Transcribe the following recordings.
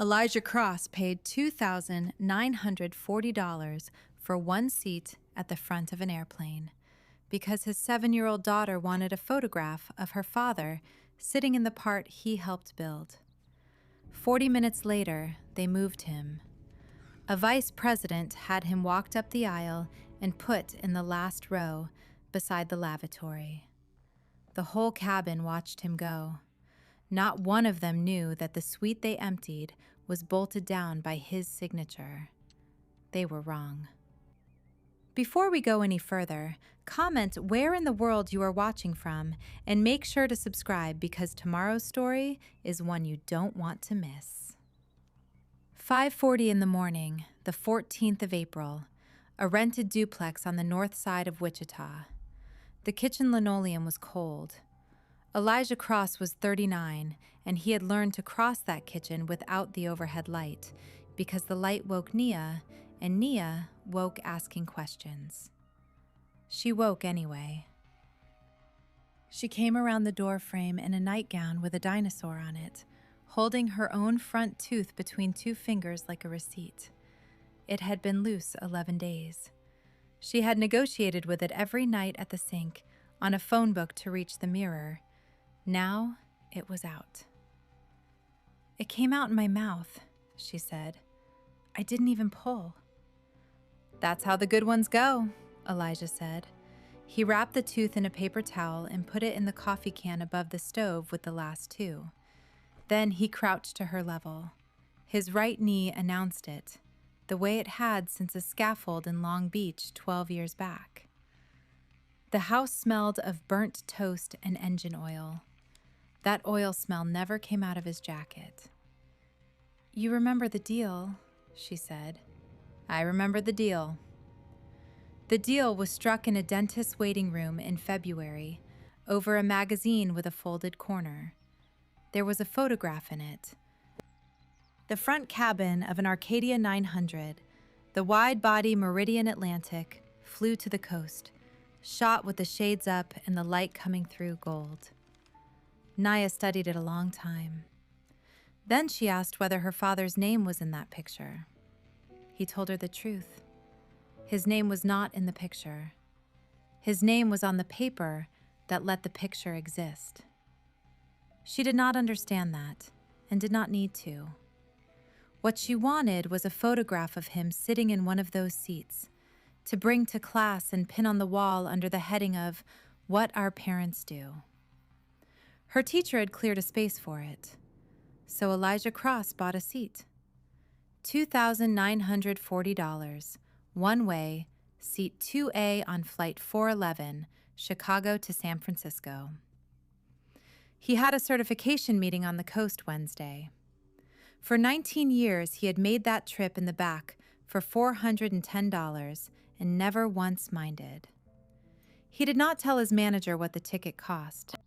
Elijah Cross paid $2,940 for one seat at the front of an airplane because his 7-year-old daughter wanted a photograph of her father sitting in the part he helped build. 40 minutes later, they moved him. A vice president had him walked up the aisle and put in the last row beside the lavatory. The whole cabin watched him go. Not one of them knew that the suite they emptied was bolted down by his signature. They were wrong. Before we go any further, comment where in the world you are watching from and make sure to subscribe because tomorrow's story is one you don't want to miss. 5:40 in the morning, the 14th of April, a rented duplex on the north side of Wichita. The kitchen linoleum was cold. Elijah Cross was 39, and he had learned to cross that kitchen without the overhead light because the light woke Nia, and Nia woke asking questions. She woke anyway. She came around the doorframe in a nightgown with a dinosaur on it, holding her own front tooth between two fingers like a receipt. It had been loose 11 days. She had negotiated with it every night at the sink on a phone book to reach the mirror. Now it was out. "It came out in my mouth," she said. "I didn't even pull." "That's how the good ones go," Elijah said. He wrapped the tooth in a paper towel and put it in the coffee can above the stove with the last two. Then he crouched to her level. His right knee announced it, the way it had since a scaffold in Long Beach 12 years back. The house smelled of burnt toast and engine oil. That oil smell never came out of his jacket. "You remember the deal," she said. "I remember the deal." The deal was struck in a dentist's waiting room in February, over a magazine with a folded corner. There was a photograph in it. The front cabin of an Arcadia 900, the wide-body Meridian Atlantic, flew to the coast, shot with the shades up and the light coming through gold. Nia studied it a long time. Then she asked whether her father's name was in that picture. He told her the truth. His name was not in the picture. His name was on the paper that let the picture exist. She did not understand that, and did not need to. What she wanted was a photograph of him sitting in one of those seats, to bring to class and pin on the wall under the heading of "What Our Parents Do." Her teacher had cleared a space for it, so Elijah Cross bought a seat. $2,940, one way, seat 2A on Flight 411, Chicago to San Francisco. He had a certification meeting on the coast Wednesday. For 19 years, he had made that trip in the back for $410 and never once minded. He did not tell his manager what the ticket cost.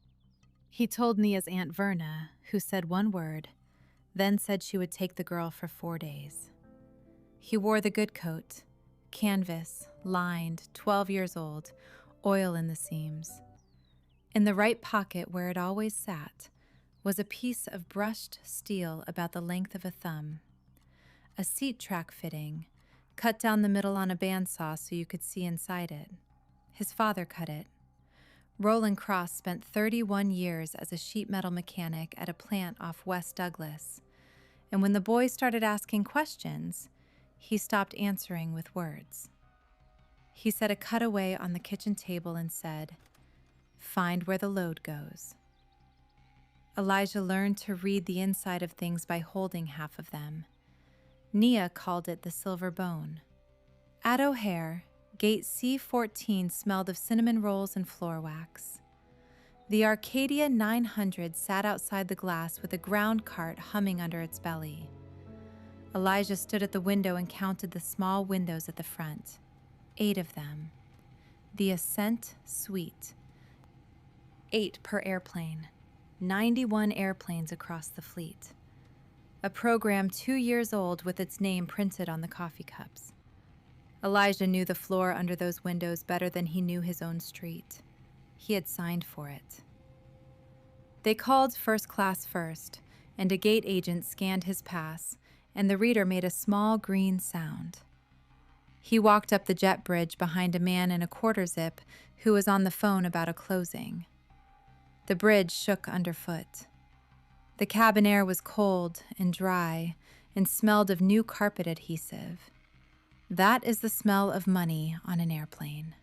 He told Nia's Aunt Verna, who said one word, then said she would take the girl for 4 days. He wore the good coat, canvas, lined, 12 years old, oil in the seams. In the right pocket where it always sat was a piece of brushed steel about the length of a thumb. A seat track fitting, cut down the middle on a bandsaw so you could see inside it. His father cut it. Roland Cross spent 31 years as a sheet metal mechanic at a plant off West Douglas, and when the boys started asking questions, he stopped answering with words. He set a cutaway on the kitchen table and said, "Find where the load goes." Elijah learned to read the inside of things by holding half of them. Nia called it the silver bone. At O'Hare, Gate C14 smelled of cinnamon rolls and floor wax. The Arcadia 900 sat outside the glass with a ground cart humming under its belly. Elijah stood at the window and counted the small windows at the front. 8 of them. The Ascent Suite. 8 per airplane. 91 airplanes across the fleet. A program 2 years old with its name printed on the coffee cups. Elijah knew the floor under those windows better than he knew his own street. He had signed for it. They called first class first, and a gate agent scanned his pass, and the reader made a small green sound. He walked up the jet bridge behind a man in a quarter zip who was on the phone about a closing. The bridge shook underfoot. The cabin air was cold and dry and smelled of new carpet adhesive. That is the smell of money on an airplane.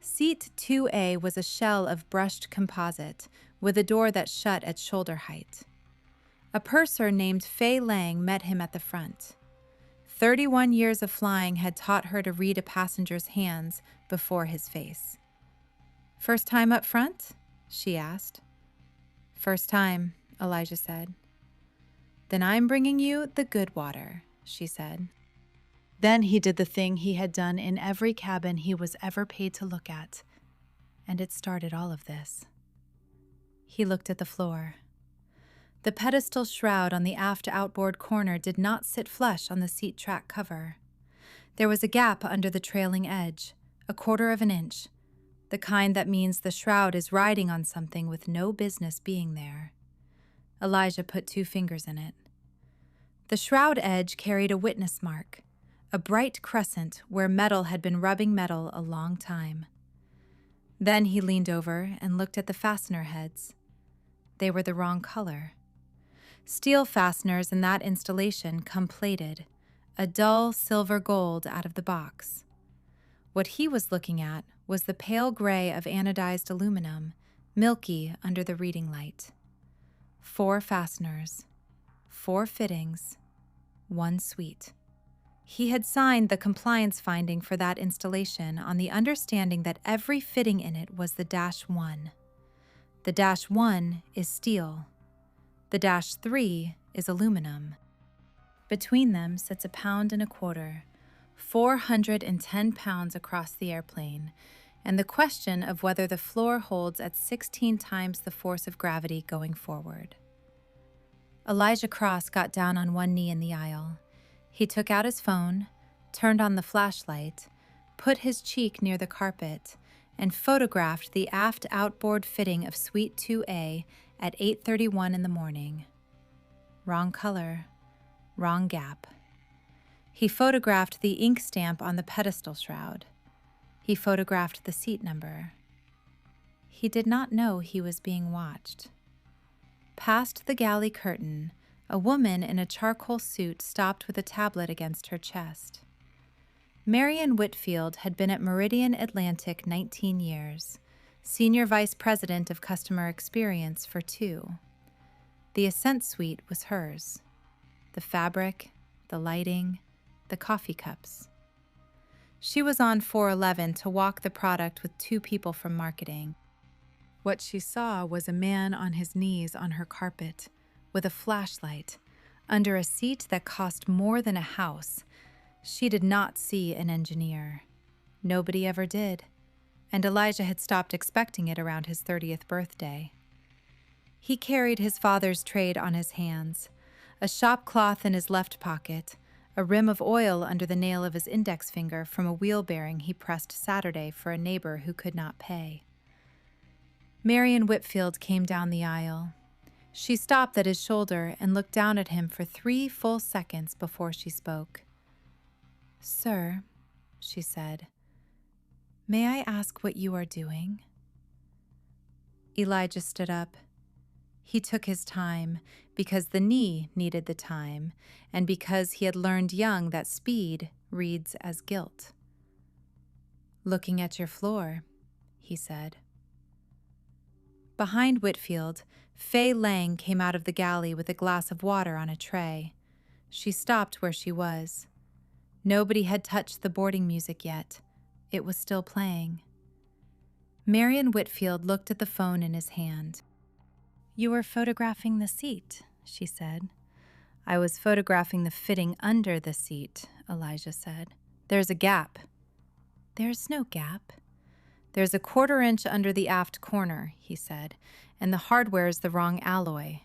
Seat 2A was a shell of brushed composite with a door that shut at shoulder height. A purser named Fei Lang met him at the front. 31 years of flying had taught her to read a passenger's hands before his face. "First time up front?" she asked. "First time," Elijah said. "Then I'm bringing you the good water," she said. Then he did the thing he had done in every cabin he was ever paid to look at, and it started all of this. He looked at the floor. The pedestal shroud on the aft outboard corner did not sit flush on the seat track cover. There was a gap under the trailing edge, 1/4 of an inch, the kind that means the shroud is riding on something with no business being there. Elijah put 2 fingers in it. The shroud edge carried a witness mark, a bright crescent where metal had been rubbing metal a long time. Then he leaned over and looked at the fastener heads. They were the wrong color. Steel fasteners in that installation come plated, a dull silver gold out of the box. What he was looking at was the pale gray of anodized aluminum, milky under the reading light. 4 fasteners, 4 fittings, 1 suite. He had signed the compliance finding for that installation on the understanding that every fitting in it was the -1. The -1 is steel. The -3 is aluminum. Between them sits 1.25 pounds, 410 pounds across the airplane, and the question of whether the floor holds at 16 times the force of gravity going forward. Elijah Cross got down on one knee in the aisle. He took out his phone, turned on the flashlight, put his cheek near the carpet, and photographed the aft outboard fitting of Suite 2A at 8:31 in the morning. Wrong color, wrong gap. He photographed the ink stamp on the pedestal shroud. He photographed the seat number. He did not know he was being watched. Past the galley curtain, a woman in a charcoal suit stopped with a tablet against her chest. Marion Whitfield had been at Meridian Atlantic 19 years, Senior Vice President of Customer Experience for 2. The Ascent Suite was hers. The fabric, the lighting, the coffee cups. She was on 411 to walk the product with 2 people from marketing. What she saw was a man on his knees on her carpet, with a flashlight, under a seat that cost more than a house. She did not see an engineer. Nobody ever did, and Elijah had stopped expecting it around his 30th birthday. He carried his father's trade on his hands, a shop cloth in his left pocket, a rim of oil under the nail of his index finger from a wheel bearing he pressed Saturday for a neighbor who could not pay. Marion Whitfield came down the aisle. She stopped at his shoulder and looked down at him for 3 full seconds before she spoke. "Sir," she said, "may I ask what you are doing?" Elijah stood up. He took his time because the knee needed the time and because he had learned young that speed reads as guilt. "Looking at your floor," he said. Behind Whitfield, Fei Lang came out of the galley with a glass of water on a tray. She stopped where she was. Nobody had touched the boarding music yet. It was still playing. Marion Whitfield looked at the phone in his hand. "You were photographing the seat," she said. "I was photographing the fitting under the seat," Elijah said. "There's a gap." "There's no gap." "There's a 1/4 inch under the aft corner," he said, "and the hardware's the wrong alloy."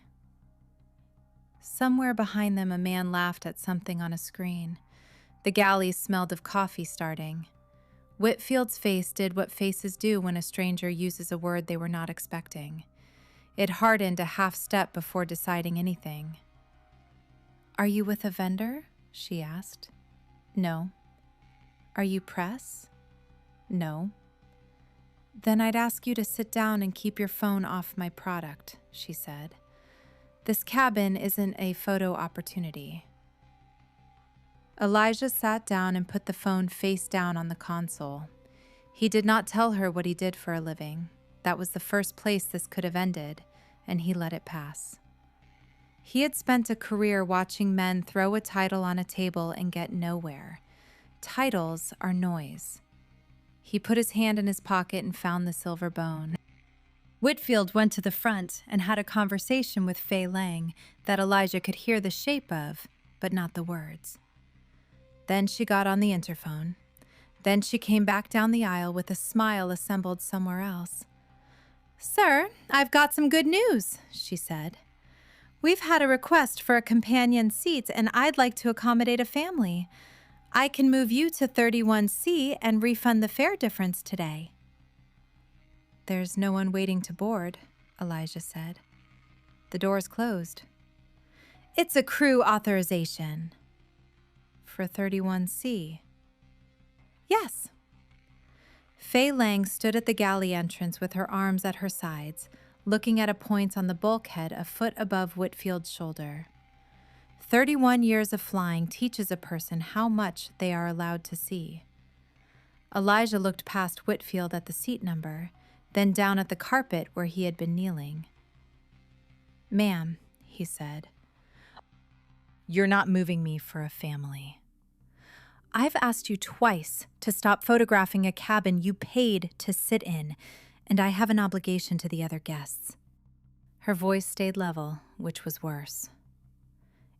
Somewhere behind them a man laughed at something on a screen. The galley smelled of coffee starting. Whitfield's face did what faces do when a stranger uses a word they were not expecting. It hardened a half step before deciding anything. "Are you with a vendor?" she asked. "No." "Are you press?" "No." "Then I'd ask you to sit down and keep your phone off my product," she said. "This cabin isn't a photo opportunity." Elijah sat down and put the phone face down on the console. He did not tell her what he did for a living. That was the first place this could have ended, and he let it pass. He had spent a career watching men throw a title on a table and get nowhere. Titles are noise. He put his hand in his pocket and found the silver bone. Whitfield went to the front and had a conversation with Fei Lang that Elijah could hear the shape of, but not the words. Then she got on the interphone. Then she came back down the aisle with a smile assembled somewhere else. "Sir, I've got some good news," she said. "We've had a request for a companion seat, and I'd like to accommodate a family. I can move you to 31C and refund the fare difference today." "There's no one waiting to board," Elijah said. "The door's closed." "It's a crew authorization." "For 31C?" "Yes." Fei Lang stood at the galley entrance with her arms at her sides, looking at a point on the bulkhead a foot above Whitfield's shoulder. 31 years of flying teaches a person how much they are allowed to see. Elijah looked past Whitfield at the seat number, then down at the carpet where he had been kneeling. "Ma'am," he said, "you're not moving me for a family. I've asked you twice to stop photographing a cabin you paid to sit in, and I have an obligation to the other guests." Her voice stayed level, which was worse.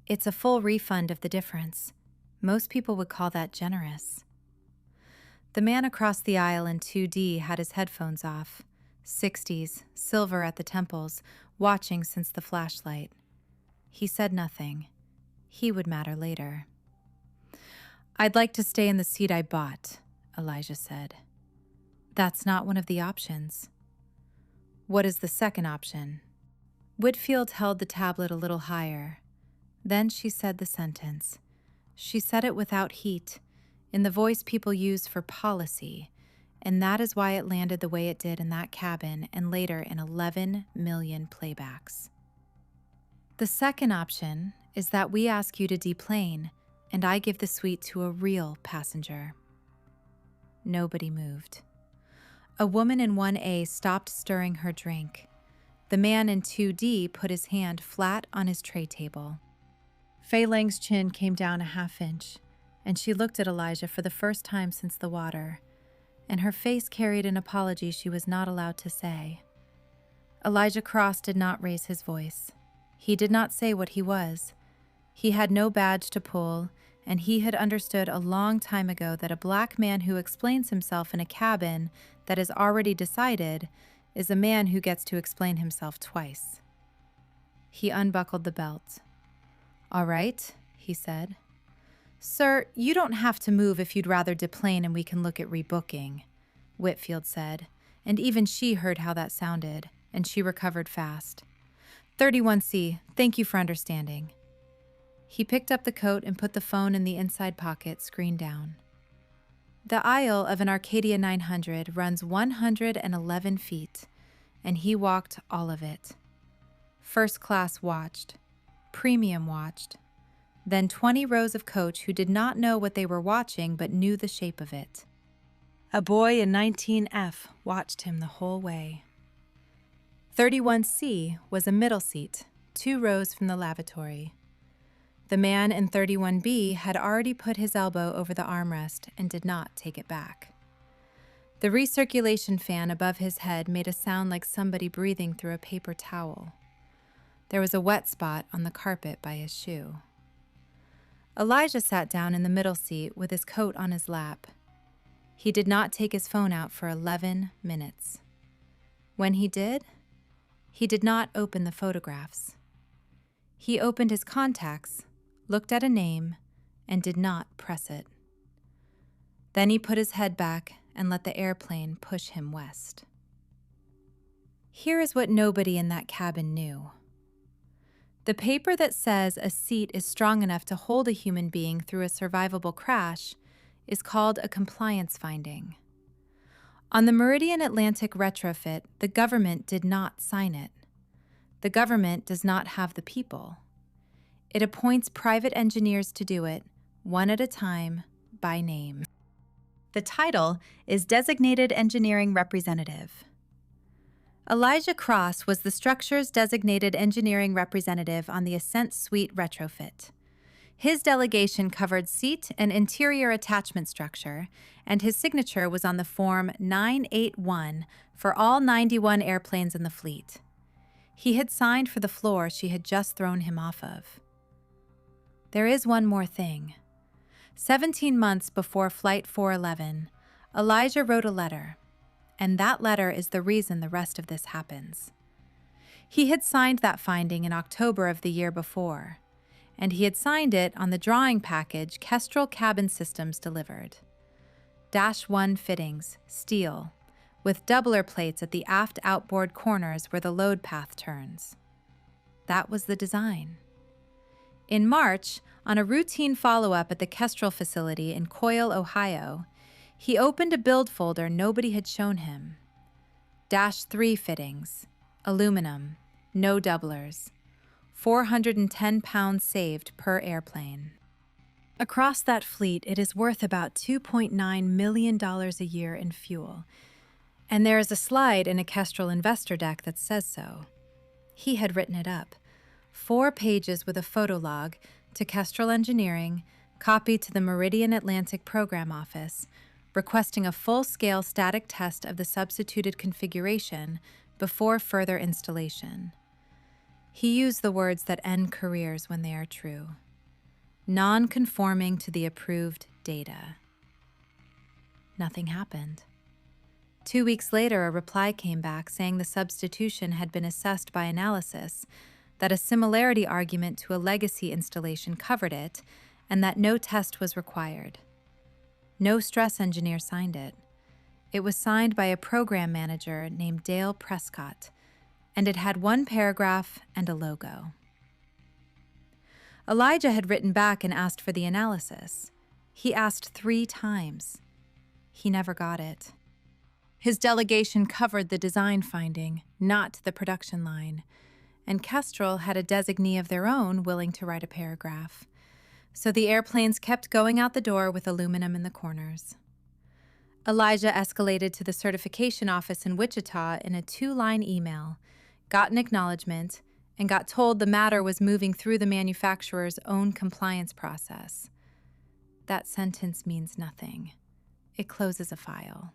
"It's a full refund of the difference. Most people would call that generous." The man across the aisle in 2D had his headphones off, 60s, silver at the temples, watching since the flashlight. He said nothing. He would matter later. "I'd like to stay in the seat I bought," Elijah said. "That's not one of the options." "What is the second option?" Whitfield held the tablet a little higher. Then she said the sentence. She said it without heat, in the voice people use for policy, and that is why it landed the way it did in that cabin and later in 11 million playbacks. "The second option is that we ask you to deplane, and I give the suite to a real passenger." Nobody moved. A woman in 1A stopped stirring her drink. The man in 2D put his hand flat on his tray table. Fei Lang's chin came down a half-inch, and she looked at Elijah for the first time since the water, and her face carried an apology she was not allowed to say. Elijah Cross did not raise his voice. He did not say what he was. He had no badge to pull, and he had understood a long time ago that a black man who explains himself in a cabin that is already decided is a man who gets to explain himself twice. He unbuckled the belt. "All right," he said. "Sir, you don't have to move if you'd rather deplane and we can look at rebooking," Whitfield said, and even she heard how that sounded, and she recovered fast. 31C, thank you for understanding." He picked up the coat and put the phone in the inside pocket, screen down. The aisle of an Arcadia 900 runs 111 feet, and he walked all of it. First class watched. Premium watched. Then 20 rows of coach who did not know what they were watching but knew the shape of it. A boy in 19F watched him the whole way. 31C was a middle seat, 2 rows from the lavatory. The man in 31B had already put his elbow over the armrest and did not take it back. The recirculation fan above his head made a sound like somebody breathing through a paper towel. There was a wet spot on the carpet by his shoe. Elijah sat down in the middle seat with his coat on his lap. He did not take his phone out for 11 minutes. When he did not open the photographs. He opened his contacts, looked at a name, and did not press it. Then he put his head back and let the airplane push him west. Here is what nobody in that cabin knew. The paper that says a seat is strong enough to hold a human being through a survivable crash is called a compliance finding. On the Meridian Atlantic retrofit, the government did not sign it. The government does not have the people. It appoints private engineers to do it, one at a time, by name. The title is Designated Engineering Representative. Elijah Cross was the structure's designated engineering representative on the Ascent Suite retrofit. His delegation covered seat and interior attachment structure, and his signature was on the Form 981 for all 91 airplanes in the fleet. He had signed for the floor she had just thrown him off of. There is one more thing. 17 months before Flight 411, Elijah wrote a letter, and that letter is the reason the rest of this happens. He had signed that finding in October of the year before, and he had signed it on the drawing package Kestrel Cabin Systems delivered. Dash 1 fittings, steel, with doubler plates at the aft outboard corners where the load path turns. That was the design. In March, on a routine follow-up at the Kestrel facility in Coyle, Ohio, he opened a build folder nobody had shown him. Dash 3 fittings, aluminum, no doublers, 410 pounds saved per airplane. Across that fleet, it is worth about $2.9 million a year in fuel, and there is a slide in a Kestrel investor deck that says so. He had written it up, 4 pages with a photo log to Kestrel Engineering, copied to the Meridian Atlantic Program Office, requesting a full-scale static test of the substituted configuration before further installation. He used the words that end careers when they are true. Non-conforming to the approved data. Nothing happened. 2 weeks later, a reply came back saying the substitution had been assessed by analysis, that a similarity argument to a legacy installation covered it, and that no test was required. No stress engineer signed it. It was signed by a program manager named Dale Prescott, and it had 1 paragraph and a logo. Elijah had written back and asked for the analysis. He asked 3 times. He never got it. His delegation covered the design finding, not the production line, and Kestrel had a designee of their own willing to write a paragraph. So the airplanes kept going out the door with aluminum in the corners. Elijah escalated to the certification office in Wichita in a 2-line email, got an acknowledgement, and got told the matter was moving through the manufacturer's own compliance process. That sentence means nothing. It closes a file.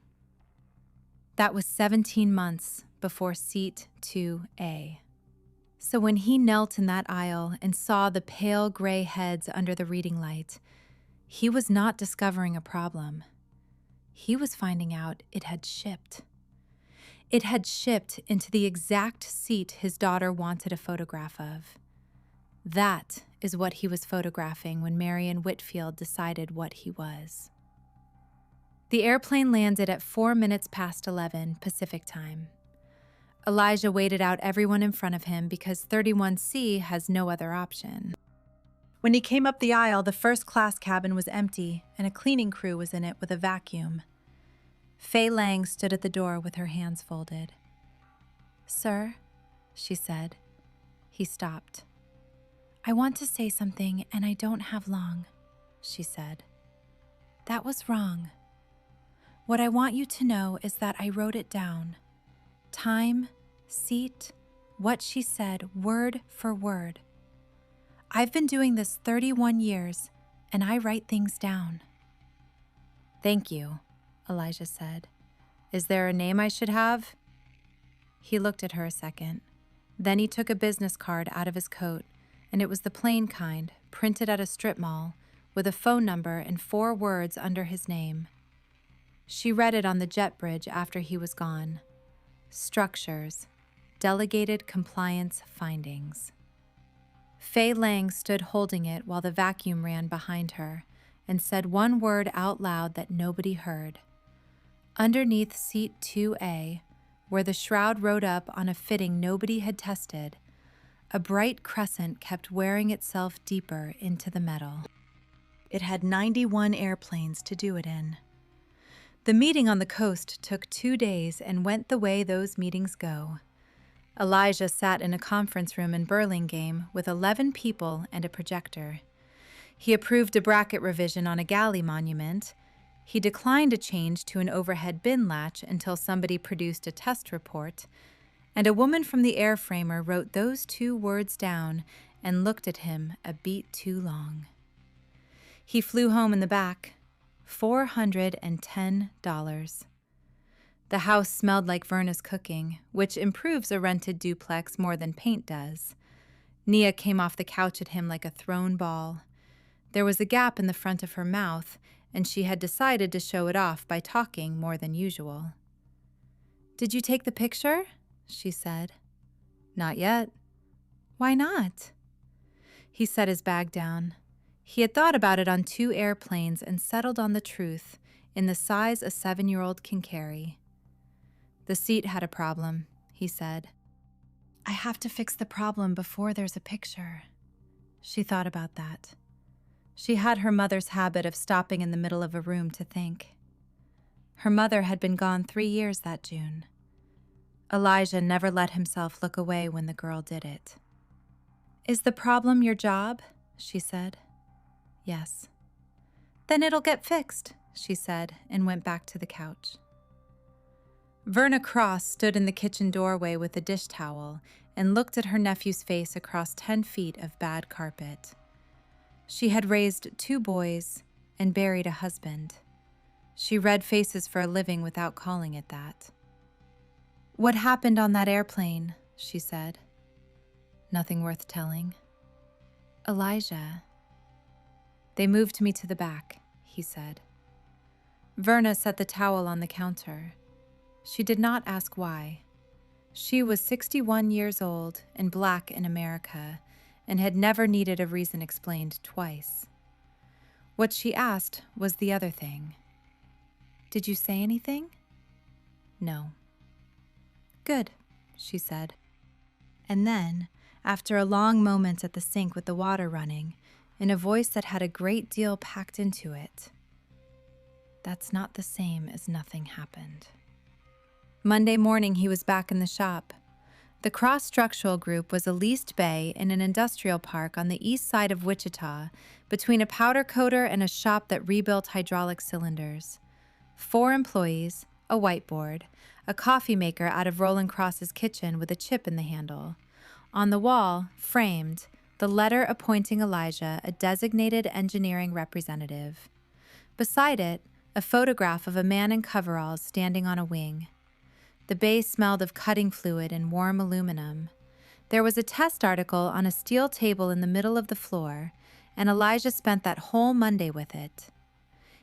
That was 17 months before Seat 2A. So when he knelt in that aisle and saw the pale gray heads under the reading light, he was not discovering a problem. He was finding out it had shipped. It had shipped into the exact seat his daughter wanted a photograph of. That is what he was photographing when Marion Whitfield decided what he was. The airplane landed at 4 minutes past 11 Pacific time. Elijah waited out everyone in front of him because 31C has no other option. When he came up the aisle, the first-class cabin was empty and a cleaning crew was in it with a vacuum. Fay Lang stood at the door with her hands folded. "Sir," she said. He stopped. "I want to say something and I don't have long," she said. "That was wrong. What I want you to know is that I wrote it down. Time, seat, what she said, word for word. I've been doing this 31 years, and I write things down." "Thank you," Elijah said. "Is there a name I should have?" He looked at her a second. Then he took a business card out of his coat, and it was the plain kind, printed at a strip mall, with a phone number and 4 words under his name. She read it on the jet bridge after he was gone. Structures, Delegated Compliance Findings. Fay Lang stood holding it while the vacuum ran behind her and said one word out loud that nobody heard. Underneath Seat 2A, where the shroud rode up on a fitting nobody had tested, A bright crescent kept wearing itself deeper into the metal. It had 91 airplanes to do it in. The meeting on the coast took 2 days and went the way those meetings go. Elijah sat in a conference room in Burlingame with 11 people and a projector. He approved a bracket revision on a galley monument. He declined a change to an overhead bin latch until somebody produced a test report, and a woman from the airframer wrote those 2 words down and looked at him a beat too long. He flew home in the back, $410. The house smelled like Verna's cooking, which improves a rented duplex more than paint does. Nia came off the couch at him like a thrown ball. There was a gap in the front of her mouth, and she had decided to show it off by talking more than usual. "Did you take the picture?" she said. "Not yet." "Why not?" He set his bag down. He had thought about it on 2 airplanes and settled on the truth, in the size a 7-year-old can carry. "The seat had a problem," he said. "I have to fix the problem before there's a picture." She thought about that. She had her mother's habit of stopping in the middle of a room to think. Her mother had been gone 3 years that June. Elijah never let himself look away when the girl did it. "Is the problem your job?" she said. "Yes." "Then it'll get fixed," she said, and went back to the couch. Verna Cross stood in the kitchen doorway with a dish towel and looked at her nephew's face across 10 feet of bad carpet. She had raised 2 boys and buried a husband. She read faces for a living without calling it that. "What happened on that airplane?" she said. "Nothing worth telling." "Elijah." "They moved me to the back," he said. Verna set the towel on the counter. She did not ask why. She was 61 years old and black in America and had never needed a reason explained twice. What she asked was the other thing. "Did you say anything?" "No." "Good," she said. And then, after a long moment at the sink with the water running, in a voice that had a great deal packed into it, "That's not the same as nothing happened." Monday morning, he was back in the shop. The Cross Structural Group was a leased bay in an industrial park on the east side of Wichita, between a powder coater and a shop that rebuilt hydraulic cylinders. 4 employees, a whiteboard, a coffee maker out of Roland Cross's kitchen with a chip in the handle. On the wall, framed, the letter appointing Elijah a designated engineering representative. Beside it, a photograph of a man in coveralls standing on a wing. The bay smelled of cutting fluid and warm aluminum. There was a test article on a steel table in the middle of the floor, and Elijah spent that whole Monday with it.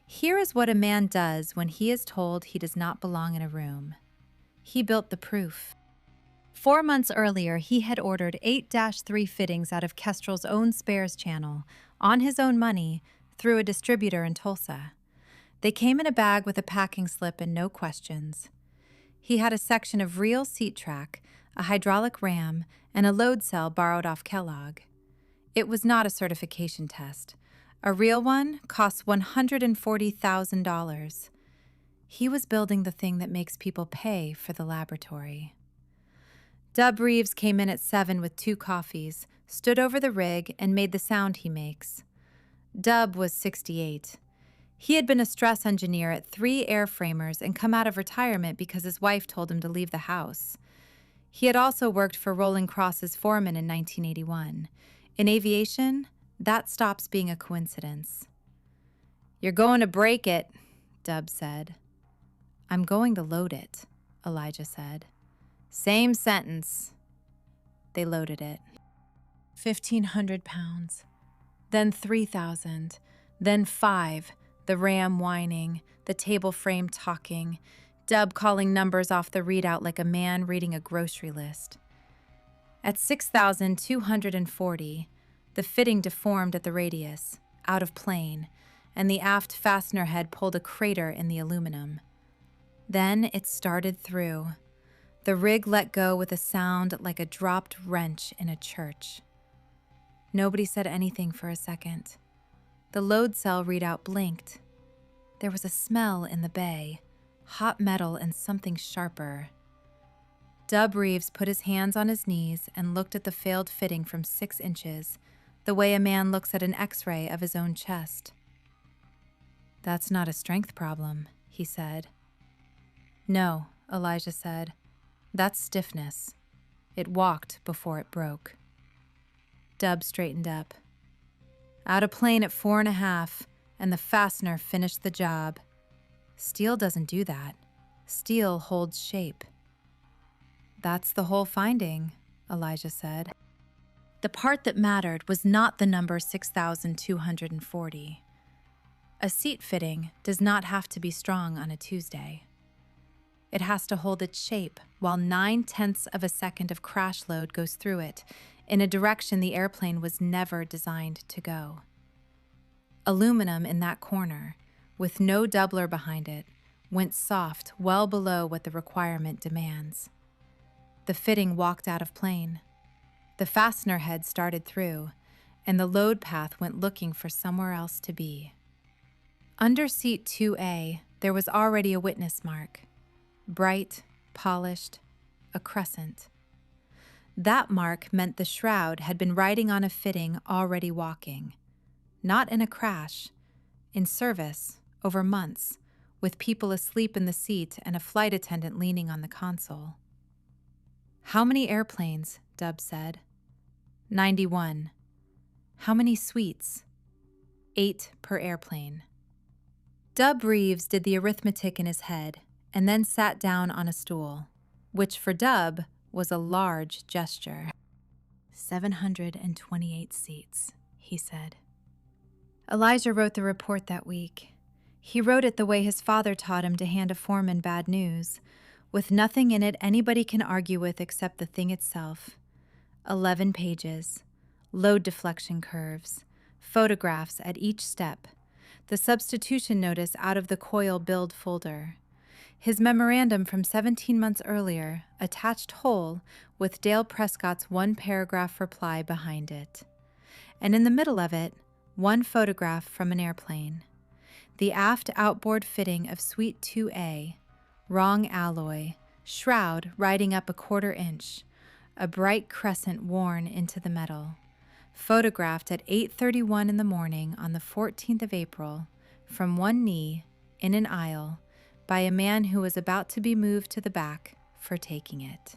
Here is what a man does when he is told he does not belong in a room. He built the proof. 4 months earlier, he had ordered 8-3 fittings out of Kestrel's own spares channel, on his own money, through a distributor in Tulsa. They came in a bag with a packing slip and no questions. He had a section of real seat track, a hydraulic ram, and a load cell borrowed off Kellogg. It was not a certification test. A real one cost $140,000. He was building the thing that makes people pay for the laboratory. Dub Reeves came in at 7 with 2 coffees, stood over the rig, and made the sound he makes. Dub was 68. He had been a stress engineer at 3 airframers and come out of retirement because his wife told him to leave the house. He had also worked for Roland Cross's foreman in 1981. In aviation, that stops being a coincidence. "You're going to break it," Dub said. "I'm going to load it," Elijah said. "Same sentence." They loaded it. 1,500 pounds. Then 3,000. Then 5. The ram whining, the table frame talking, Dub calling numbers off the readout like a man reading a grocery list. At 6,240, the fitting deformed at the radius, out of plane, and the aft fastener head pulled a crater in the aluminum. Then it started through. The rig let go with a sound like a dropped wrench in a church. Nobody said anything for a second. The load cell readout blinked. There was a smell in the bay, hot metal and something sharper. Dub Reeves put his hands on his knees and looked at the failed fitting from 6 inches, the way a man looks at an X-ray of his own chest. "That's not a strength problem," he said. "No," Elijah said. "That's stiffness. It walked before it broke." Dub straightened up. "Out of plane at 4.5, and the fastener finished the job. Steel doesn't do that. Steel holds shape." "That's the whole finding," Elijah said. The part that mattered was not the number 6,240. A seat fitting does not have to be strong on a Tuesday. It has to hold its shape while 9/10 of a second of crash load goes through it in a direction the airplane was never designed to go. Aluminum in that corner, with no doubler behind it, went soft well below what the requirement demands. The fitting walked out of plane. The fastener head started through, and the load path went looking for somewhere else to be. Under seat 2A, there was already a witness mark. Bright, polished, a crescent. That mark meant the shroud had been riding on a fitting already walking. Not in a crash, in service, over months, with people asleep in the seat and a flight attendant leaning on the console. "How many airplanes?" Dub said. 91. "How many suites?" 8 per airplane. Dub Reeves did the arithmetic in his head and then sat down on a stool, which for Dub was a large gesture. 728 seats, he said. Elijah wrote the report that week. He wrote it the way his father taught him to hand a foreman bad news, with nothing in it anybody can argue with except the thing itself. 11 pages, load deflection curves, photographs at each step, the substitution notice out of the coil build folder, his memorandum from 17 months earlier, attached whole, with Dale Prescott's 1-paragraph reply behind it. And in the middle of it, one photograph from an airplane. The aft outboard fitting of Suite 2A, wrong alloy, shroud riding up a 1/4 inch, a bright crescent worn into the metal. Photographed at 8:31 in the morning on the 14th of April, from one knee, in an aisle, by a man who was about to be moved to the back for taking it.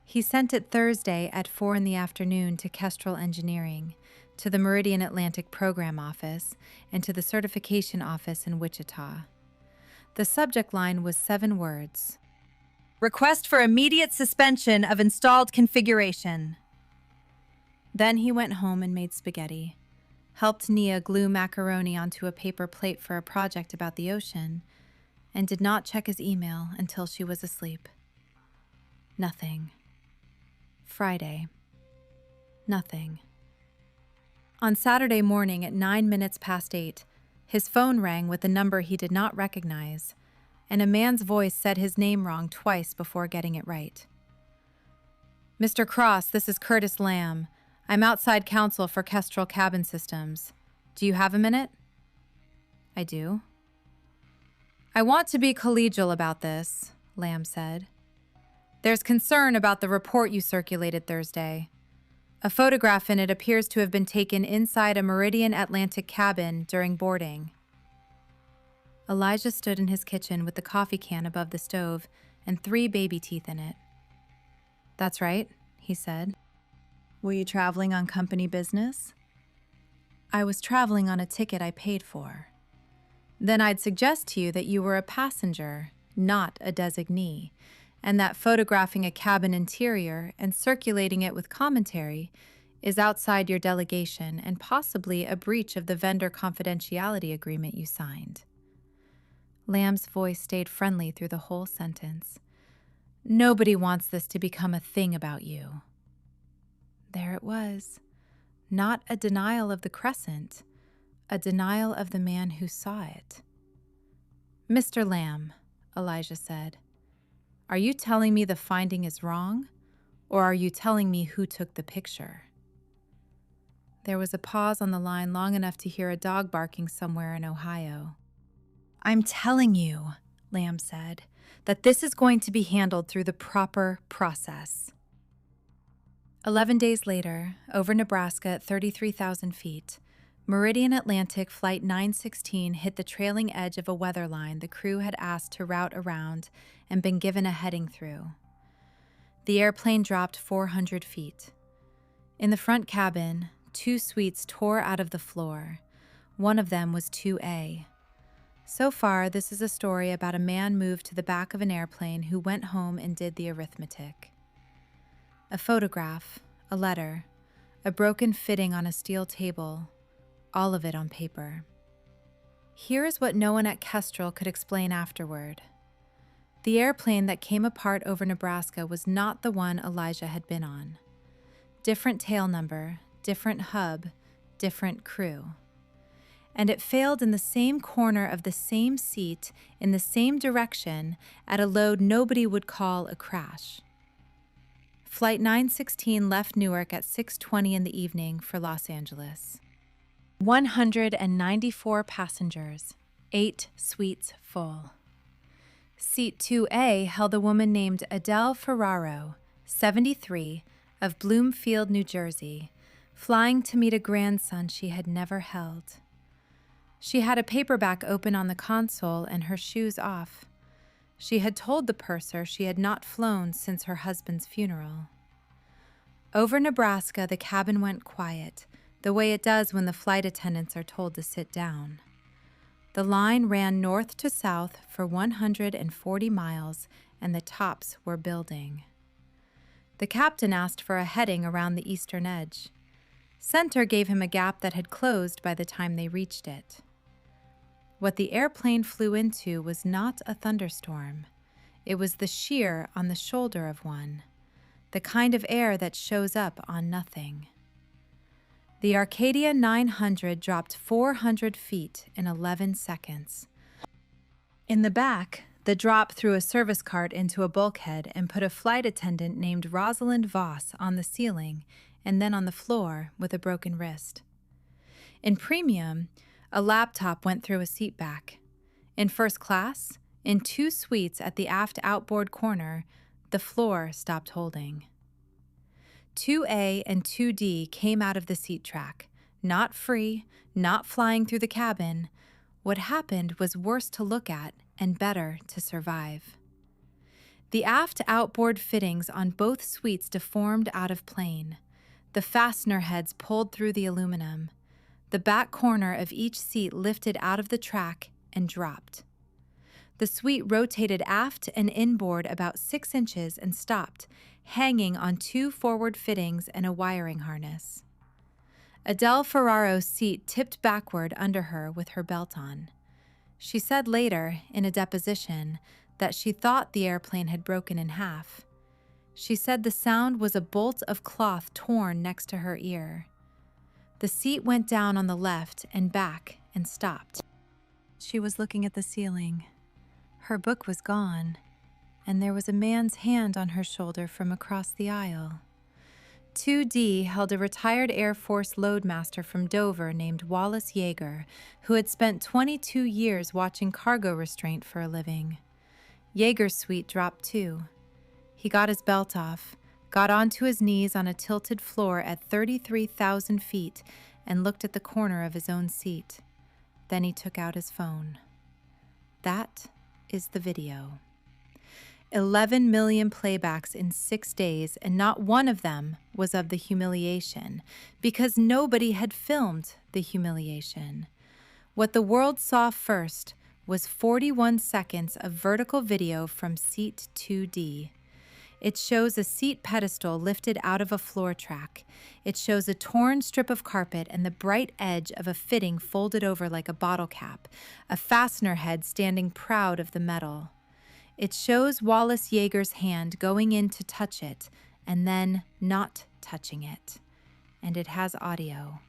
He sent it Thursday at 4 in the afternoon to Kestrel Engineering, to the Meridian Atlantic Program Office, and to the Certification Office in Wichita. The subject line was 7 words. "Request for immediate suspension of installed configuration." Then he went home and made spaghetti, helped Nia glue macaroni onto a paper plate for a project about the ocean, and did not check his email until she was asleep. Nothing. Friday. Nothing. On Saturday morning at 8:09, his phone rang with a number he did not recognize, and a man's voice said his name wrong twice before getting it right. "Mr. Cross, this is Curtis Lamb. I'm outside counsel for Kestrel Cabin Systems. Do you have a minute?" "I do." "I want to be collegial about this," Lamb said. "There's concern about the report you circulated Thursday. A photograph in it appears to have been taken inside a Meridian Atlantic cabin during boarding." Elijah stood in his kitchen with the coffee can above the stove and 3 baby teeth in it. "That's right," he said. "Were you traveling on company business?" "I was traveling on a ticket I paid for." "Then I'd suggest to you that you were a passenger, not a designee, and that photographing a cabin interior and circulating it with commentary is outside your delegation and possibly a breach of the vendor confidentiality agreement you signed." Lamb's voice stayed friendly through the whole sentence. "Nobody wants this to become a thing about you." There it was. Not a denial of the crescent, a denial of the man who saw it. "Mr. Lamb," Elijah said, Are you telling me the finding is wrong, or are you telling me who took the picture? There was a pause on the line long enough to hear a dog barking somewhere in Ohio. I'm telling you, Lamb said, that this is going to be handled through the proper process. 11 days later, over Nebraska at 33,000 feet, Meridian Atlantic Flight 916 hit the trailing edge of a weather line the crew had asked to route around and been given a heading through. The airplane dropped 400 feet. In the front cabin, 2 suites tore out of the floor. One of them was 2A. So far, this is a story about a man moved to the back of an airplane who went home and did the arithmetic. A photograph, a letter, a broken fitting on a steel table, all of it on paper. Here is what no one at Kestrel could explain afterward. The airplane that came apart over Nebraska was not the one Elijah had been on. Different tail number, different hub, different crew. And it failed in the same corner of the same seat in the same direction at a load nobody would call a crash. Flight 916 left Newark at 6:20 in the evening for Los Angeles. 194 passengers, 8 suites full. Seat 2A held a woman named Adele Ferraro, 73, of Bloomfield, New Jersey, flying to meet a grandson she had never held. She had a paperback open on the console and her shoes off. She had told the purser she had not flown since her husband's funeral. Over Nebraska, the cabin went quiet, the way it does when the flight attendants are told to sit down. The line ran north to south for 140 miles, and the tops were building. The captain asked for a heading around the eastern edge. Center gave him a gap that had closed by the time they reached it. What the airplane flew into was not a thunderstorm. It was the shear on the shoulder of one, the kind of air that shows up on nothing. The Arcadia 900 dropped 400 feet in 11 seconds. In the back, the drop threw a service cart into a bulkhead and put a flight attendant named Rosalind Voss on the ceiling and then on the floor with a broken wrist. In premium, a laptop went through a seat back. In first class, in 2 suites at the aft outboard corner, the floor stopped holding. 2A and 2D came out of the seat track, not free, not flying through the cabin. What happened was worse to look at and better to survive. The aft outboard fittings on both suites deformed out of plane. The fastener heads pulled through the aluminum. The back corner of each seat lifted out of the track and dropped. The suite rotated aft and inboard about 6 inches and stopped, hanging on 2 forward fittings and a wiring harness. Adele Ferraro's seat tipped backward under her with her belt on. She said later, in a deposition, that she thought the airplane had broken in half. She said the sound was a bolt of cloth torn next to her ear. The seat went down on the left and back and stopped. She was looking at the ceiling. Her book was gone, and there was a man's hand on her shoulder from across the aisle. 2D held a retired Air Force loadmaster from Dover named Wallace Yeager, who had spent 22 years watching cargo restraint for a living. Yeager's suite dropped too. He got his belt off, got onto his knees on a tilted floor at 33,000 feet, and looked at the corner of his own seat. Then he took out his phone. That is the video. 11 million playbacks in 6 days, and not one of them was of the humiliation, because nobody had filmed the humiliation. What the world saw first was 41 seconds of vertical video from seat 2D. It shows a seat pedestal lifted out of a floor track. It shows a torn strip of carpet and the bright edge of a fitting folded over like a bottle cap, a fastener head standing proud of the metal. It shows Wallace Yeager's hand going in to touch it and then not touching it. And it has audio.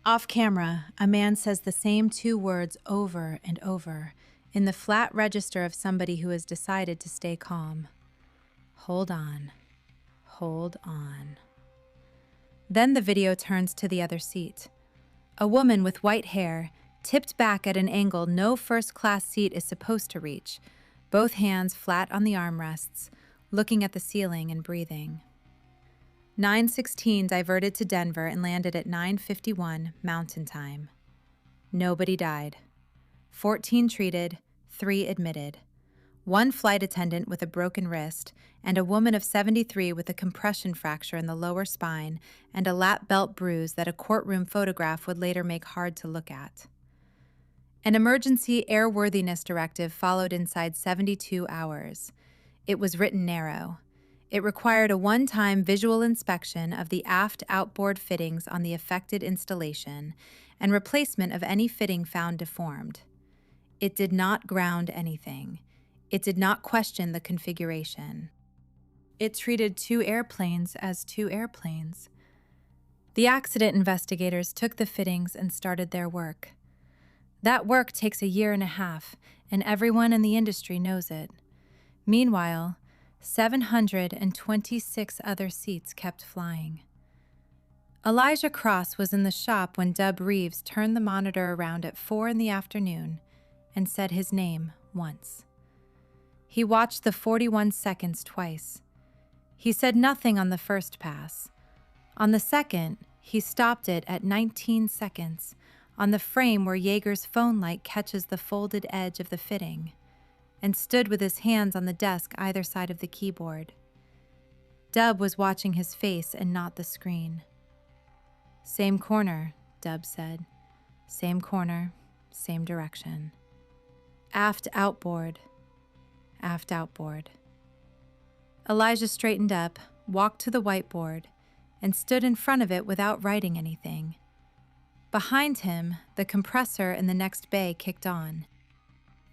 Off camera, a man says the same 2 words over and over, in the flat register of somebody who has decided to stay calm. Hold on. Hold on. Then the video turns to the other seat. A woman with white hair, tipped back at an angle no first-class seat is supposed to reach, both hands flat on the armrests, looking at the ceiling and breathing. 916 diverted to Denver and landed at 9:51 Mountain Time. Nobody died. 14 treated, 3 admitted. 1 flight attendant with a broken wrist, and a woman of 73 with a compression fracture in the lower spine and a lap belt bruise that a courtroom photograph would later make hard to look at. An emergency airworthiness directive followed inside 72 hours. It was written narrow. It required a one-time visual inspection of the aft outboard fittings on the affected installation and replacement of any fitting found deformed. It did not ground anything. It did not question the configuration. It treated 2 airplanes as 2 airplanes. The accident investigators took the fittings and started their work. That work takes a year and a half, and everyone in the industry knows it. Meanwhile, 726 other seats kept flying. Elijah Cross was in the shop when Dub Reeves turned the monitor around at 4 in the afternoon and said his name once. He watched the 41 seconds twice. He said nothing on the first pass. On the second, he stopped it at 19 seconds, on the frame where Yeager's phone light catches the folded edge of the fitting, and stood with his hands on the desk either side of the keyboard. Dub was watching his face and not the screen. "Same corner," Dub said. "Same corner, same direction. Aft outboard. Aft outboard." Elijah straightened up, walked to the whiteboard, and stood in front of it without writing anything. Behind him, the compressor in the next bay kicked on.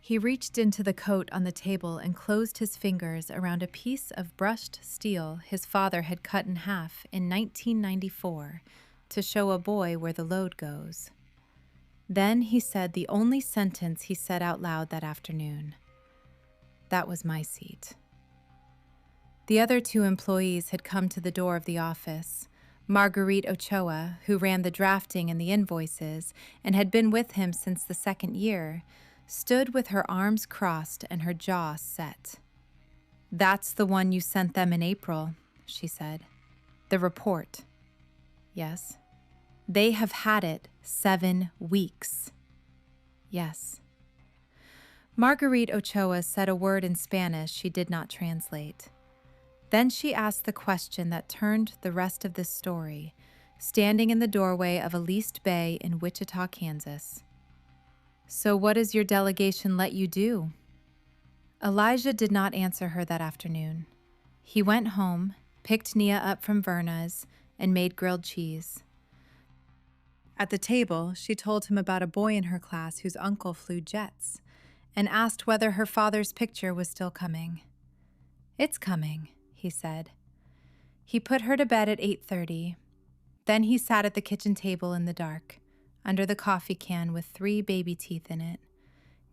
He reached into the coat on the table and closed his fingers around a piece of brushed steel his father had cut in half in 1994 to show a boy where the load goes. Then he said the only sentence he said out loud that afternoon. "That was my seat." The other 2 employees had come to the door of the office. Marguerite Ochoa, who ran the drafting and the invoices and had been with him since the 2nd year, stood with her arms crossed and her jaw set. "That's the one you sent them in April," she said. "The report." "Yes." "They have had it 7 weeks." "Yes." Marguerite Ochoa said a word in Spanish she did not translate. Then she asked the question that turned the rest of this story, standing in the doorway of a leased bay in Wichita, Kansas. "So what does your delegation let you do?" Elijah did not answer her that afternoon. He went home, picked Nia up from Verna's, and made grilled cheese. At the table, she told him about a boy in her class whose uncle flew jets, and asked whether her father's picture was still coming. "It's coming," he said. He put her to bed at 8:30. Then he sat at the kitchen table in the dark, under the coffee can with 3 baby teeth in it,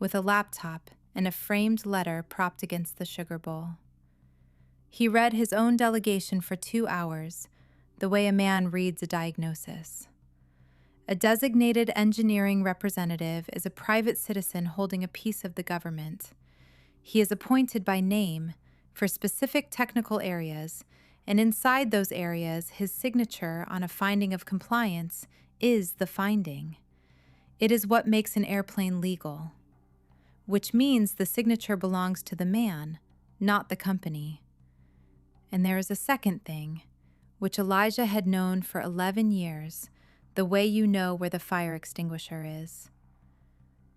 with a laptop and a framed letter propped against the sugar bowl. He read his own delegation for 2 hours, the way a man reads a diagnosis. A designated engineering representative is a private citizen holding a piece of the government. He is appointed by name for specific technical areas, and inside those areas, his signature on a finding of compliance is the finding. It is what makes an airplane legal, which means the signature belongs to the man, not the company. And there is a second thing, which Elijah had known for 11 years, the way you know where the fire extinguisher is.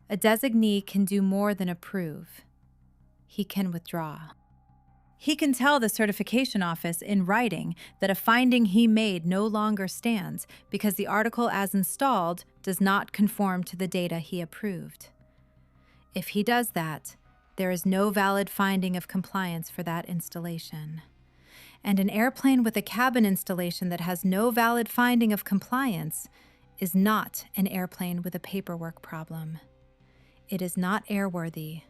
A designee can do more than approve. He can withdraw. He can tell the certification office in writing that a finding he made no longer stands because the article as installed does not conform to the data he approved. If he does that, there is no valid finding of compliance for that installation. And an airplane with a cabin installation that has no valid finding of compliance is not an airplane with a paperwork problem. It is not airworthy.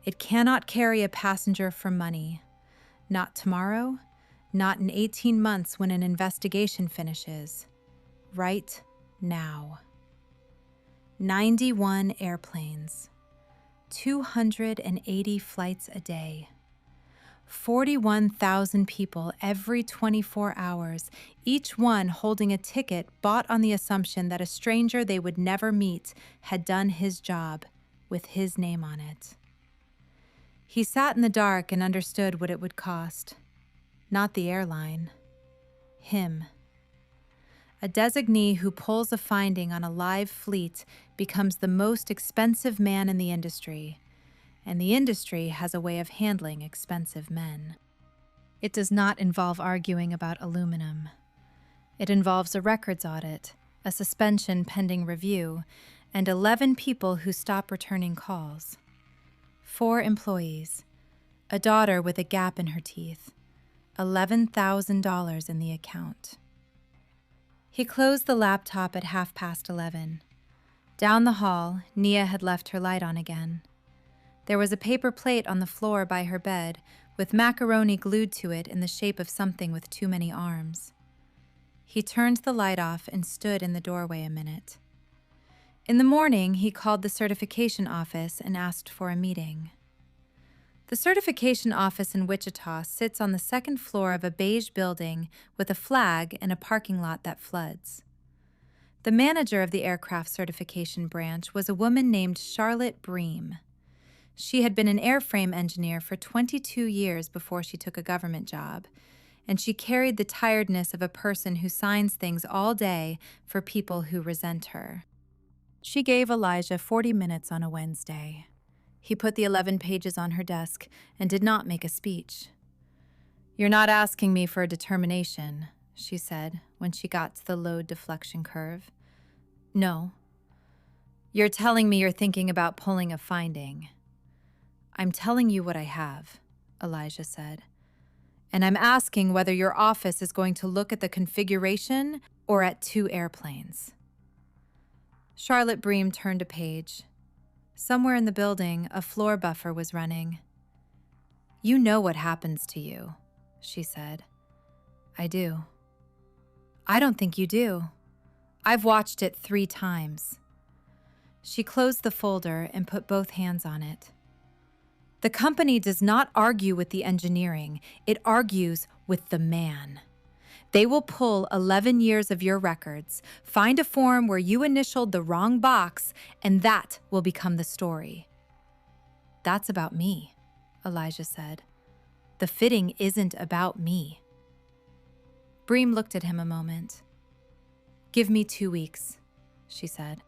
It cannot carry a passenger for money. Not tomorrow, not in 18 months when an investigation finishes. Right now. 91 airplanes. 280 flights a day. 41,000 people every 24 hours, each one holding a ticket bought on the assumption that a stranger they would never meet had done his job with his name on it. He sat in the dark and understood what it would cost. Not the airline. Him. A designee who pulls a finding on a live fleet becomes the most expensive man in the industry, and the industry has a way of handling expensive men. It does not involve arguing about aluminum. It involves a records audit, a suspension pending review, and 11 people who stop returning calls. 4 employees, a daughter with a gap in her teeth, $11,000 in the account. He closed the laptop at 11:30. Down the hall, Nia had left her light on again. There was a paper plate on the floor by her bed, with macaroni glued to it in the shape of something with too many arms. He turned the light off and stood in the doorway a minute. In the morning, he called the certification office and asked for a meeting. The certification office in Wichita sits on the second floor of a beige building with a flag and a parking lot that floods. The manager of the aircraft certification branch was a woman named Charlotte Bream. She had been an airframe engineer for 22 years before she took a government job, and she carried the tiredness of a person who signs things all day for people who resent her. She gave Elijah 40 minutes on a Wednesday. He put the 11 pages on her desk and did not make a speech. "You're not asking me for a determination," she said when she got to the load deflection curve. "No." "You're telling me you're thinking about pulling a finding." "I'm telling you what I have," Elijah said. "And I'm asking whether your office is going to look at the configuration or at 2 airplanes." Charlotte Bream turned a page. Somewhere in the building, a floor buffer was running. "You know what happens to you," she said. "I do." "I don't think you do. I've watched it 3 times. She closed the folder and put both hands on it. "The company does not argue with the engineering. It argues with the man. They will pull 11 years of your records, find a form where you initialed the wrong box, and that will become the story." "That's about me," Elijah said. "The fitting isn't about me." Bream looked at him a moment. "Give me 2 weeks," she said.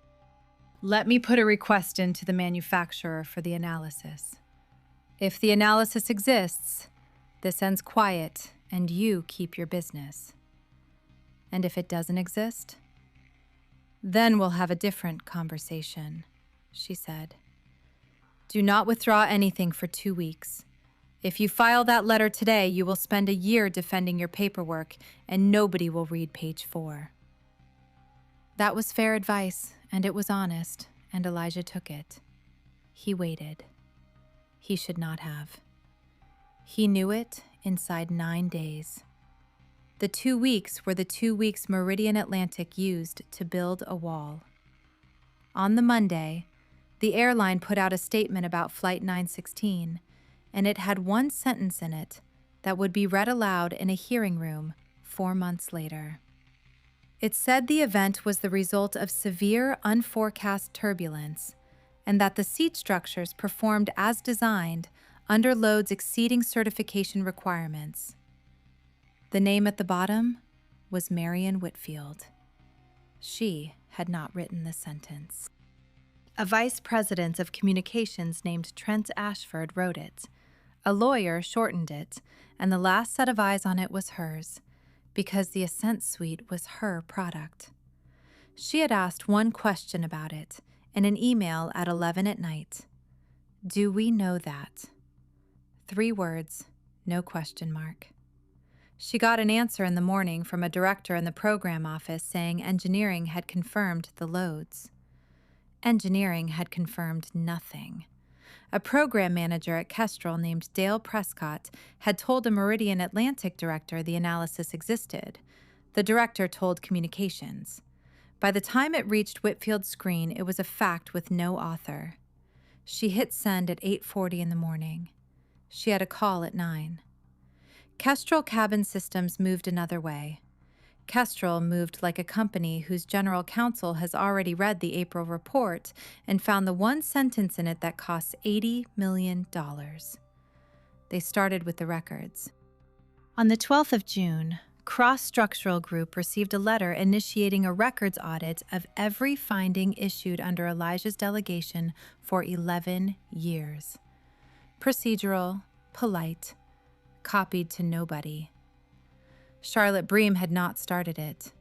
"Let me put a request in to the manufacturer for the analysis. If the analysis exists, this ends quiet and you keep your business. And if it doesn't exist, then we'll have a different conversation," she said. "Do not withdraw anything for 2 weeks. If you file that letter today, you will spend a year defending your paperwork, and nobody will read page 4. That was fair advice, and it was honest, and Elijah took it. He waited. He should not have. He knew it inside 9 days. The 2 weeks were the 2 weeks Meridian Atlantic used to build a wall. On the Monday, the airline put out a statement about Flight 916, and it had one sentence in it that would be read aloud in a hearing room 4 months later. It said the event was the result of severe, unforecast turbulence, and that the seat structures performed as designed under loads exceeding certification requirements. The name at the bottom was Marion Whitfield. She had not written the sentence. A vice president of communications named Trent Ashford wrote it. A lawyer shortened it, and the last set of eyes on it was hers, because the Ascent Suite was her product. She had asked one question about it in an email at 11 at night. "Do we know that?" 3 words, no question mark. She got an answer in the morning from a director in the program office saying engineering had confirmed the loads. Engineering had confirmed nothing. A program manager at Kestrel named Dale Prescott had told a Meridian Atlantic director the analysis existed. The director told communications. By the time it reached Whitfield's screen, it was a fact with no author. She hit send at 8:40 in the morning. She had a call at 9. Kestrel Cabin Systems moved another way. Kestrel moved like a company whose general counsel has already read the April report and found the one sentence in it that costs $80 million. They started with the records. On the 12th of June, Cross Structural Group received a letter initiating a records audit of every finding issued under Elijah's delegation for 11 years. Procedural, polite, copied to nobody. Charlotte Bream had not started it.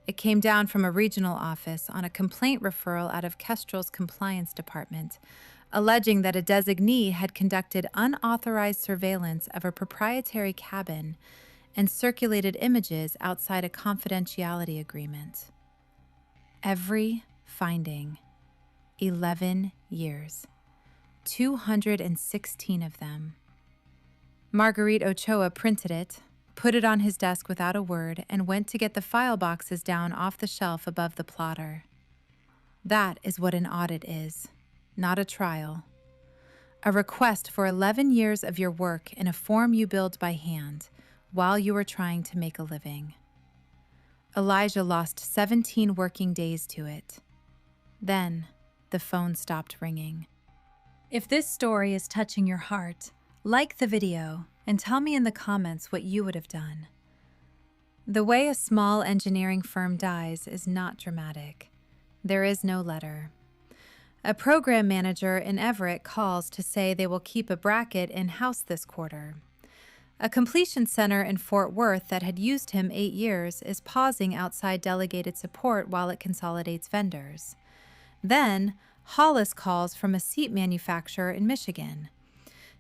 It came down from a regional office on a complaint referral out of Kestrel's compliance department, alleging that a designee had conducted unauthorized surveillance of a proprietary cabin and circulated images outside a confidentiality agreement. Every finding, 11 years, 216 of them. Marguerite Ochoa printed it, put it on his desk without a word, and went to get the file boxes down off the shelf above the plotter. That is what an audit is, not a trial. A request for 11 years of your work in a form you build by hand while you are trying to make a living. Elijah lost 17 working days to it. Then, the phone stopped ringing. If this story is touching your heart, like the video and tell me in the comments what you would have done. The way a small engineering firm dies is not dramatic. There is no letter. A program manager in Everett calls to say they will keep a bracket in-house this quarter. A completion center in Fort Worth that had used him 8 years is pausing outside delegated support while it consolidates vendors. Then, Hollis calls from a seat manufacturer in Michigan.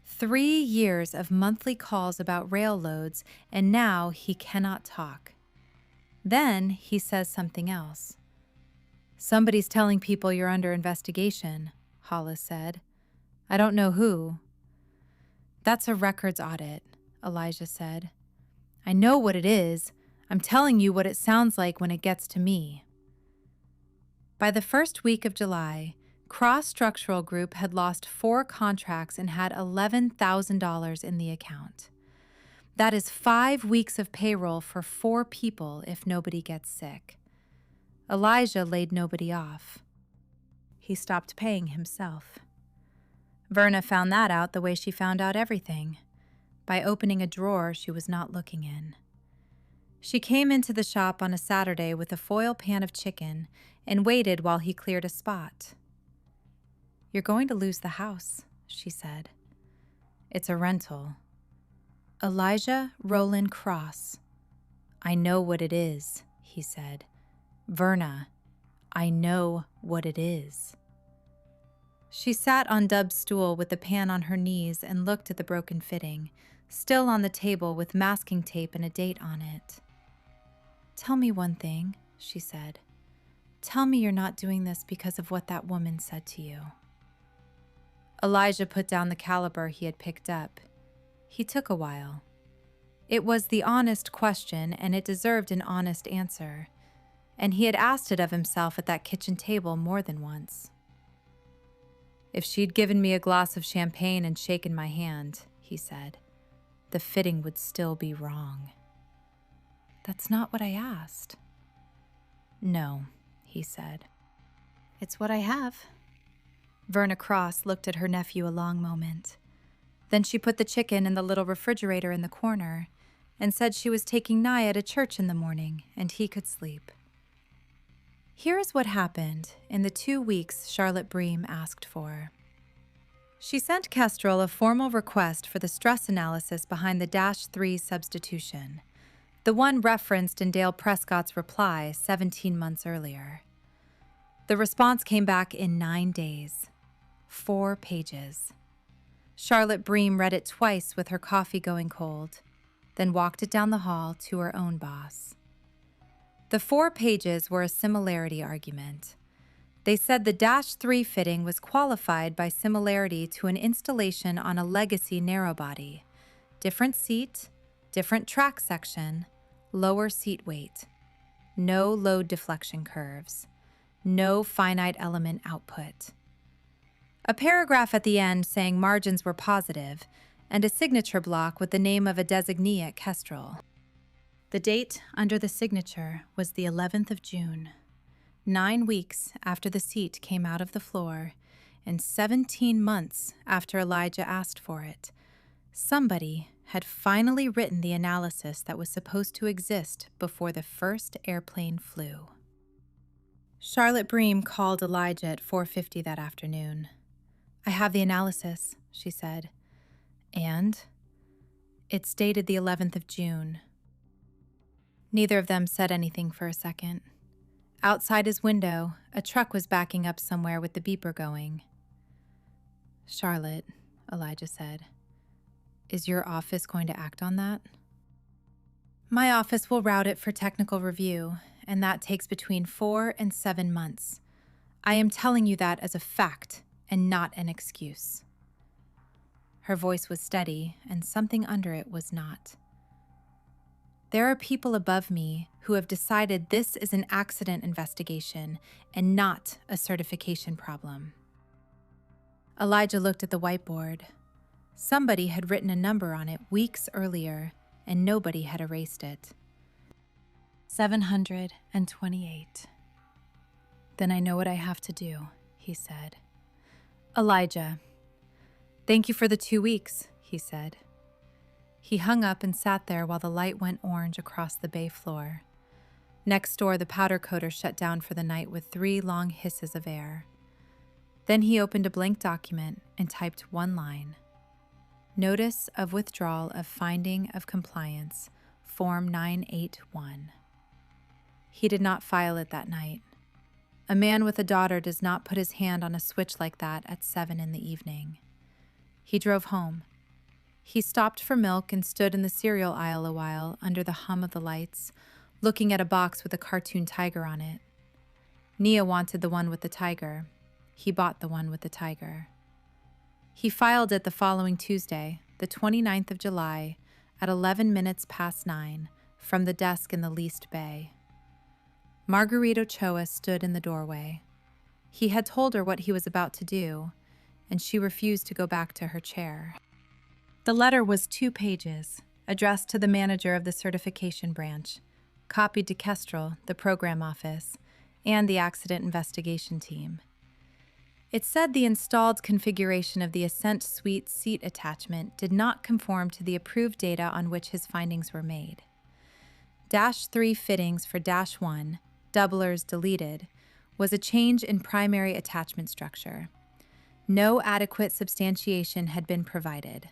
3 years of monthly calls about rail loads, and now he cannot talk. Then he says something else. Somebody's telling people you're under investigation, Hollis said. I don't know who. That's a records audit, Elijah said. I know what it is. I'm telling you what it sounds like when it gets to me. By the first week of July, Cross Structural Group had lost 4 contracts and had $11,000 in the account. That is 5 weeks of payroll for 4 people if nobody gets sick. Elijah laid nobody off. He stopped paying himself. Verna found that out the way she found out everything, by opening a drawer she was not looking in. She came into the shop on a Saturday with a foil pan of chicken and waited while he cleared a spot. You're going to lose the house, she said. It's a rental. Elijah Roland Cross. I know what it is, he said. Verna, I know what it is. She sat on Dub's stool with the pan on her knees and looked at the broken fitting, still on the table with masking tape and a date on it. Tell me one thing, she said. Tell me you're not doing this because of what that woman said to you. Elijah put down the caliber he had picked up. He took a while. It was the honest question, and it deserved an honest answer, and he had asked it of himself at that kitchen table more than once. If she'd given me a glass of champagne and shaken my hand, he said, the fitting would still be wrong. That's not what I asked. No, he said. It's what I have. Verna Cross looked at her nephew a long moment. Then she put the chicken in the little refrigerator in the corner and said she was taking Naya to church in the morning and he could sleep. Here is what happened in the 2 weeks Charlotte Bream asked for. She sent Kestrel a formal request for the stress analysis behind the -3 substitution, the one referenced in Dale Prescott's reply 17 months earlier. The response came back in 9 days, 4 pages. Charlotte Bream read it twice with her coffee going cold, then walked it down the hall to her own boss. The 4 pages were a similarity argument. They said the Dash 3 fitting was qualified by similarity to an installation on a legacy narrowbody. Different seat, different track section, lower seat weight. No load deflection curves. No finite element output. A paragraph at the end saying margins were positive, and a signature block with the name of a designee at Kestrel. The date under the signature was the 11th of June, 9 weeks after the seat came out of the floor, and 17 months after Elijah asked for it. Somebody had finally written the analysis that was supposed to exist before the first airplane flew. Charlotte Bream called Elijah at 4:50 that afternoon. "I have the analysis," she said. "And?" "It's dated the 11th of June. Neither of them said anything for a second. Outside his window, a truck was backing up somewhere with the beeper going. "Charlotte," Elijah said, "is your office going to act on that?" "My office will route it for technical review, and that takes between 4 and 7 months. I am telling you that as a fact and not an excuse." Her voice was steady, and something under it was not. "There are people above me who have decided this is an accident investigation and not a certification problem." Elijah looked at the whiteboard. Somebody had written a number on it weeks earlier, and nobody had erased it. 728. "Then I know what I have to do," he said. "Elijah." "Thank you for the 2 weeks," he said. He hung up and sat there while the light went orange across the bay floor. Next door, the powder coater shut down for the night with 3 long hisses of air. Then he opened a blank document and typed one line. "Notice of withdrawal of finding of compliance, Form 981. He did not file it that night. A man with a daughter does not put his hand on a switch like that at 7 in the evening. He drove home. He stopped for milk and stood in the cereal aisle a while under the hum of the lights, looking at a box with a cartoon tiger on it. Nia wanted the one with the tiger. He bought the one with the tiger. He filed it the following Tuesday, the 29th of July, at 11 minutes past 9, from the desk in the leased bay. Marguerite Ochoa stood in the doorway. He had told her what he was about to do, and she refused to go back to her chair. The letter was 2 pages, addressed to the manager of the certification branch, copied to Kestrel, the program office, and the accident investigation team. It said the installed configuration of the Ascent Suite seat attachment did not conform to the approved data on which his findings were made. Dash 3 fittings for Dash 1, doublers deleted, was a change in primary attachment structure. No adequate substantiation had been provided.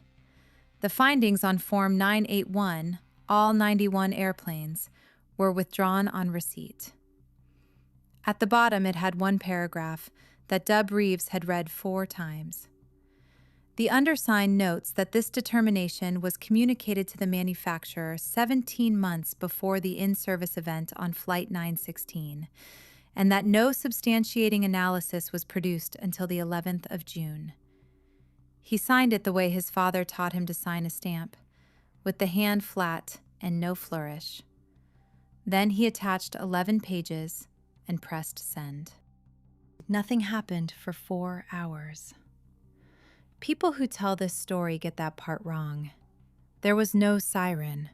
The findings on Form 981, all 91 airplanes, were withdrawn on receipt. At the bottom, it had one paragraph that Dub Reeves had read 4 times. The undersigned notes that this determination was communicated to the manufacturer 17 months before the in-service event on Flight 916, and that no substantiating analysis was produced until the 11th of June. He signed it the way his father taught him to sign a stamp, with the hand flat and no flourish. Then he attached 11 pages and pressed send. Nothing happened for 4 hours. People who tell this story get that part wrong. There was no siren.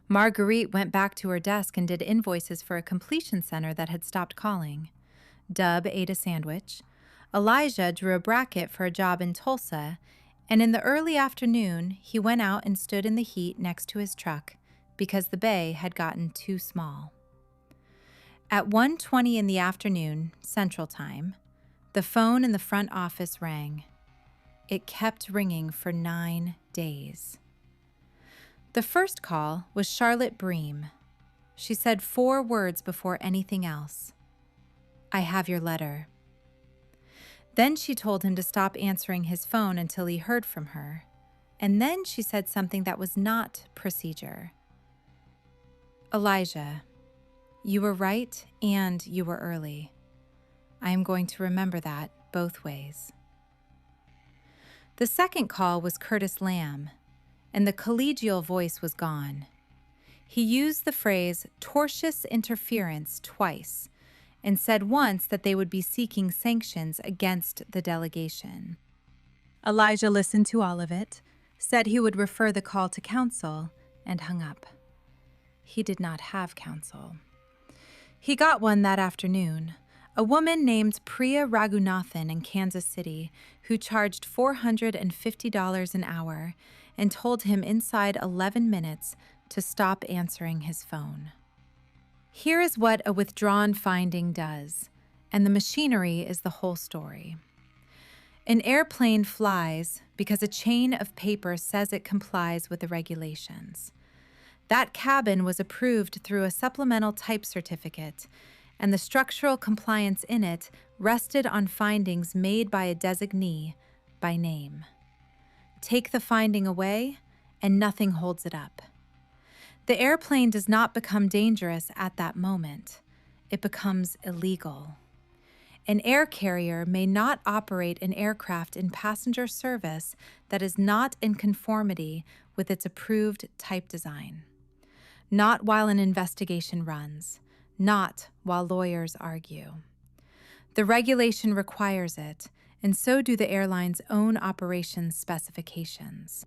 Marguerite went back to her desk and did invoices for a completion center that had stopped calling. Dub ate a sandwich. Elijah drew a bracket for a job in Tulsa, and in the early afternoon, he went out and stood in the heat next to his truck because the bay had gotten too small. At 1:20 in the afternoon, Central Time, the phone in the front office rang. It kept ringing for 9 days. The first call was Charlotte Bream. She said 4 words before anything else. "I have your letter." Then she told him to stop answering his phone until he heard from her. And then she said something that was not procedure. "Elijah, you were right and you were early. I am going to remember that both ways. The second call was Curtis Lamb, and the collegial voice was gone. He used the phrase tortious interference twice and said once that they would be seeking sanctions against the delegation. Elijah listened to all of it, said he would refer the call to counsel, and hung up. He did not have counsel. He got one that afternoon, a woman named Priya Raghunathan in Kansas City who charged $450 an hour and told him inside 11 minutes to stop answering his phone. Here is what a withdrawn finding does, and the machinery is the whole story. An airplane flies because a chain of paper says it complies with the regulations. That cabin was approved through a supplemental type certificate, and the structural compliance in it rested on findings made by a designee by name. Take the finding away, and nothing holds it up. The airplane does not become dangerous at that moment. It becomes illegal. An air carrier may not operate an aircraft in passenger service that is not in conformity with its approved type design. Not while an investigation runs, not while lawyers argue. The regulation requires it, and so do the airline's own operations specifications.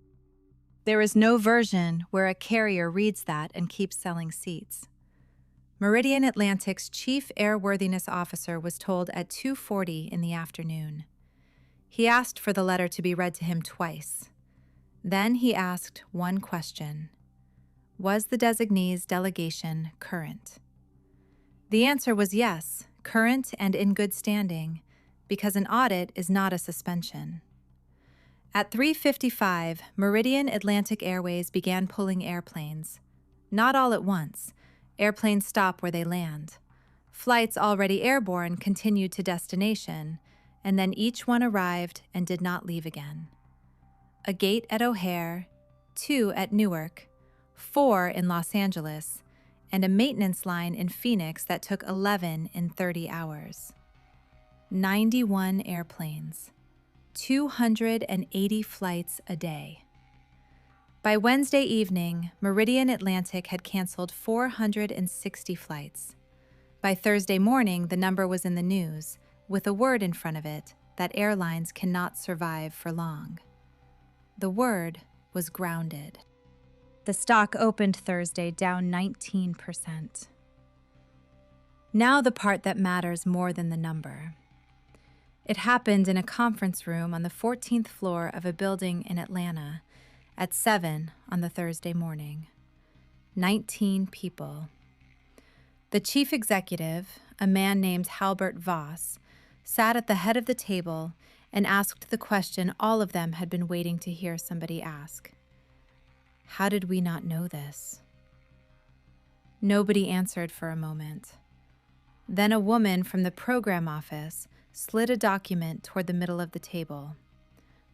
There is no version where a carrier reads that and keeps selling seats. Meridian Atlantic's chief airworthiness officer was told at 2:40 in the afternoon. He asked for the letter to be read to him twice. Then he asked one question. Was the designee's delegation current? The answer was yes, current and in good standing, because an audit is not a suspension. At 3:55, Meridian Atlantic Airways began pulling airplanes. Not all at once. Airplanes stop where they land. Flights already airborne continued to destination, and then each one arrived and did not leave again. A gate at O'Hare, 2 at Newark, 4 in Los Angeles, and a maintenance line in Phoenix that took 11 in 30 hours. 91 airplanes, 280 flights a day. By Wednesday evening, Meridian Atlantic had canceled 460 flights. By Thursday morning, the number was in the news, with a word in front of it that airlines cannot survive for long. The word was grounded. The stock opened Thursday down 19%. Now the part that matters more than the number. It happened in a conference room on the 14th floor of a building in Atlanta at 7 on the Thursday morning. 19 people. The chief executive, a man named Halbert Voss, sat at the head of the table and asked the question all of them had been waiting to hear somebody ask. How did we not know this? Nobody answered for a moment. Then a woman from the program office slid a document toward the middle of the table.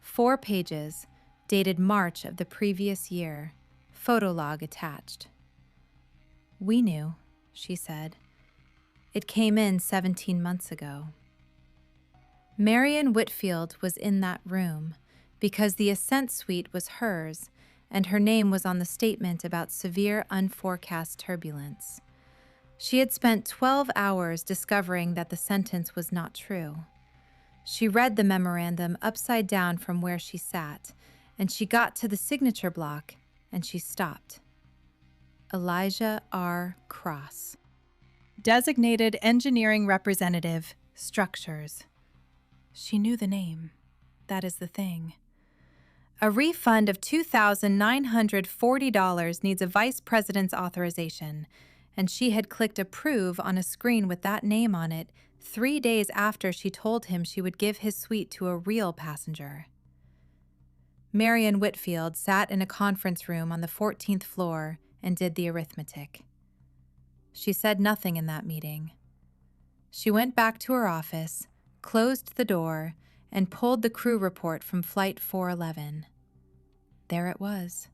4 pages, dated March of the previous year, photo log attached. We knew, she said. It came in 17 months ago. Marion Whitfield was in that room because the Ascent Suite was hers and her name was on the statement about severe unforecast turbulence. She had spent 12 hours discovering that the sentence was not true. She read the memorandum upside down from where she sat, and she got to the signature block, and she stopped. Elijah R. Cross. Designated Engineering Representative, Structures. She knew the name. That is the thing. A refund of $2,940 needs a vice president's authorization, and she had clicked approve on a screen with that name on it 3 days after she told him she would give his suite to a real passenger. Marion Whitfield sat in a conference room on the 14th floor and did the arithmetic. She said nothing in that meeting. She went back to her office, closed the door, and pulled the crew report from Flight 411. There it was.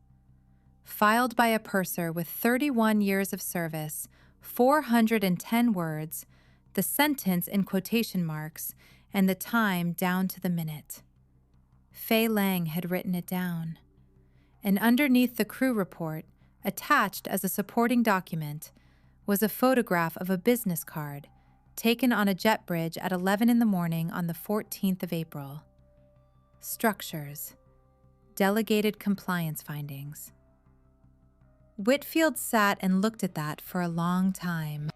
Filed by a purser with 31 years of service, 410 words, the sentence in quotation marks, and the time down to the minute. Fei Lang had written it down. And underneath the crew report, attached as a supporting document, was a photograph of a business card taken on a jet bridge at 11 in the morning on the 14th of April. Structures. Delegated compliance findings. Whitfield sat and looked at that for a long time.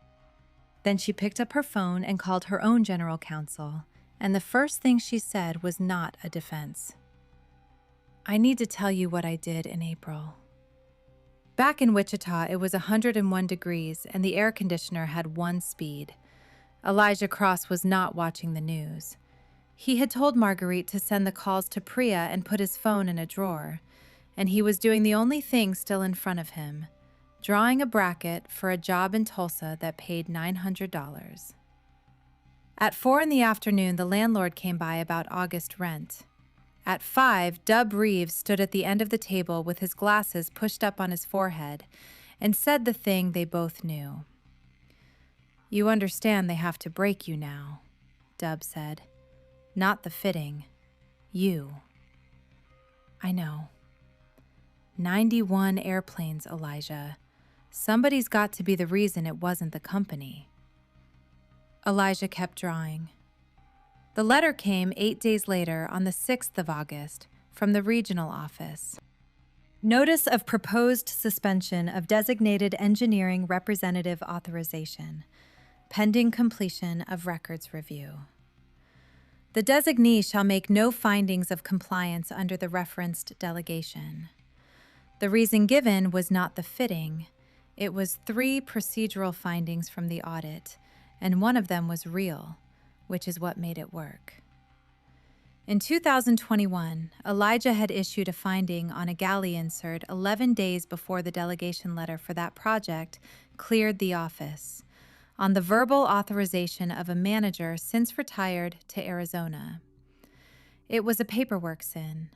Then she picked up her phone and called her own general counsel, and the first thing she said was not a defense. I need to tell you what I did in April. Back in Wichita, it was 101 degrees and the air conditioner had one speed. Elijah Cross was not watching the news. He had told Marguerite to send the calls to Priya and put his phone in a drawer, and he was doing the only thing still in front of him, drawing a bracket for a job in Tulsa that paid $900. At 4 in the afternoon, the landlord came by about August rent. At 5, Dub Reeves stood at the end of the table with his glasses pushed up on his forehead and said the thing they both knew. You understand they have to break you now, Dub said. Not the fitting. You. I know. 91 airplanes, Elijah. Somebody's got to be the reason it wasn't the company. Elijah kept drawing. The letter came 8 days later on the 6th of August from the regional office. Notice of proposed suspension of designated engineering representative authorization, pending completion of records review. The designee shall make no findings of compliance under the referenced delegation. The reason given was not the fitting. It was 3 procedural findings from the audit, and one of them was real, which is what made it work. In 2021, Elijah had issued a finding on a galley insert 11 days before the delegation letter for that project cleared the office, on the verbal authorization of a manager since retired to Arizona. It was a paperwork sin.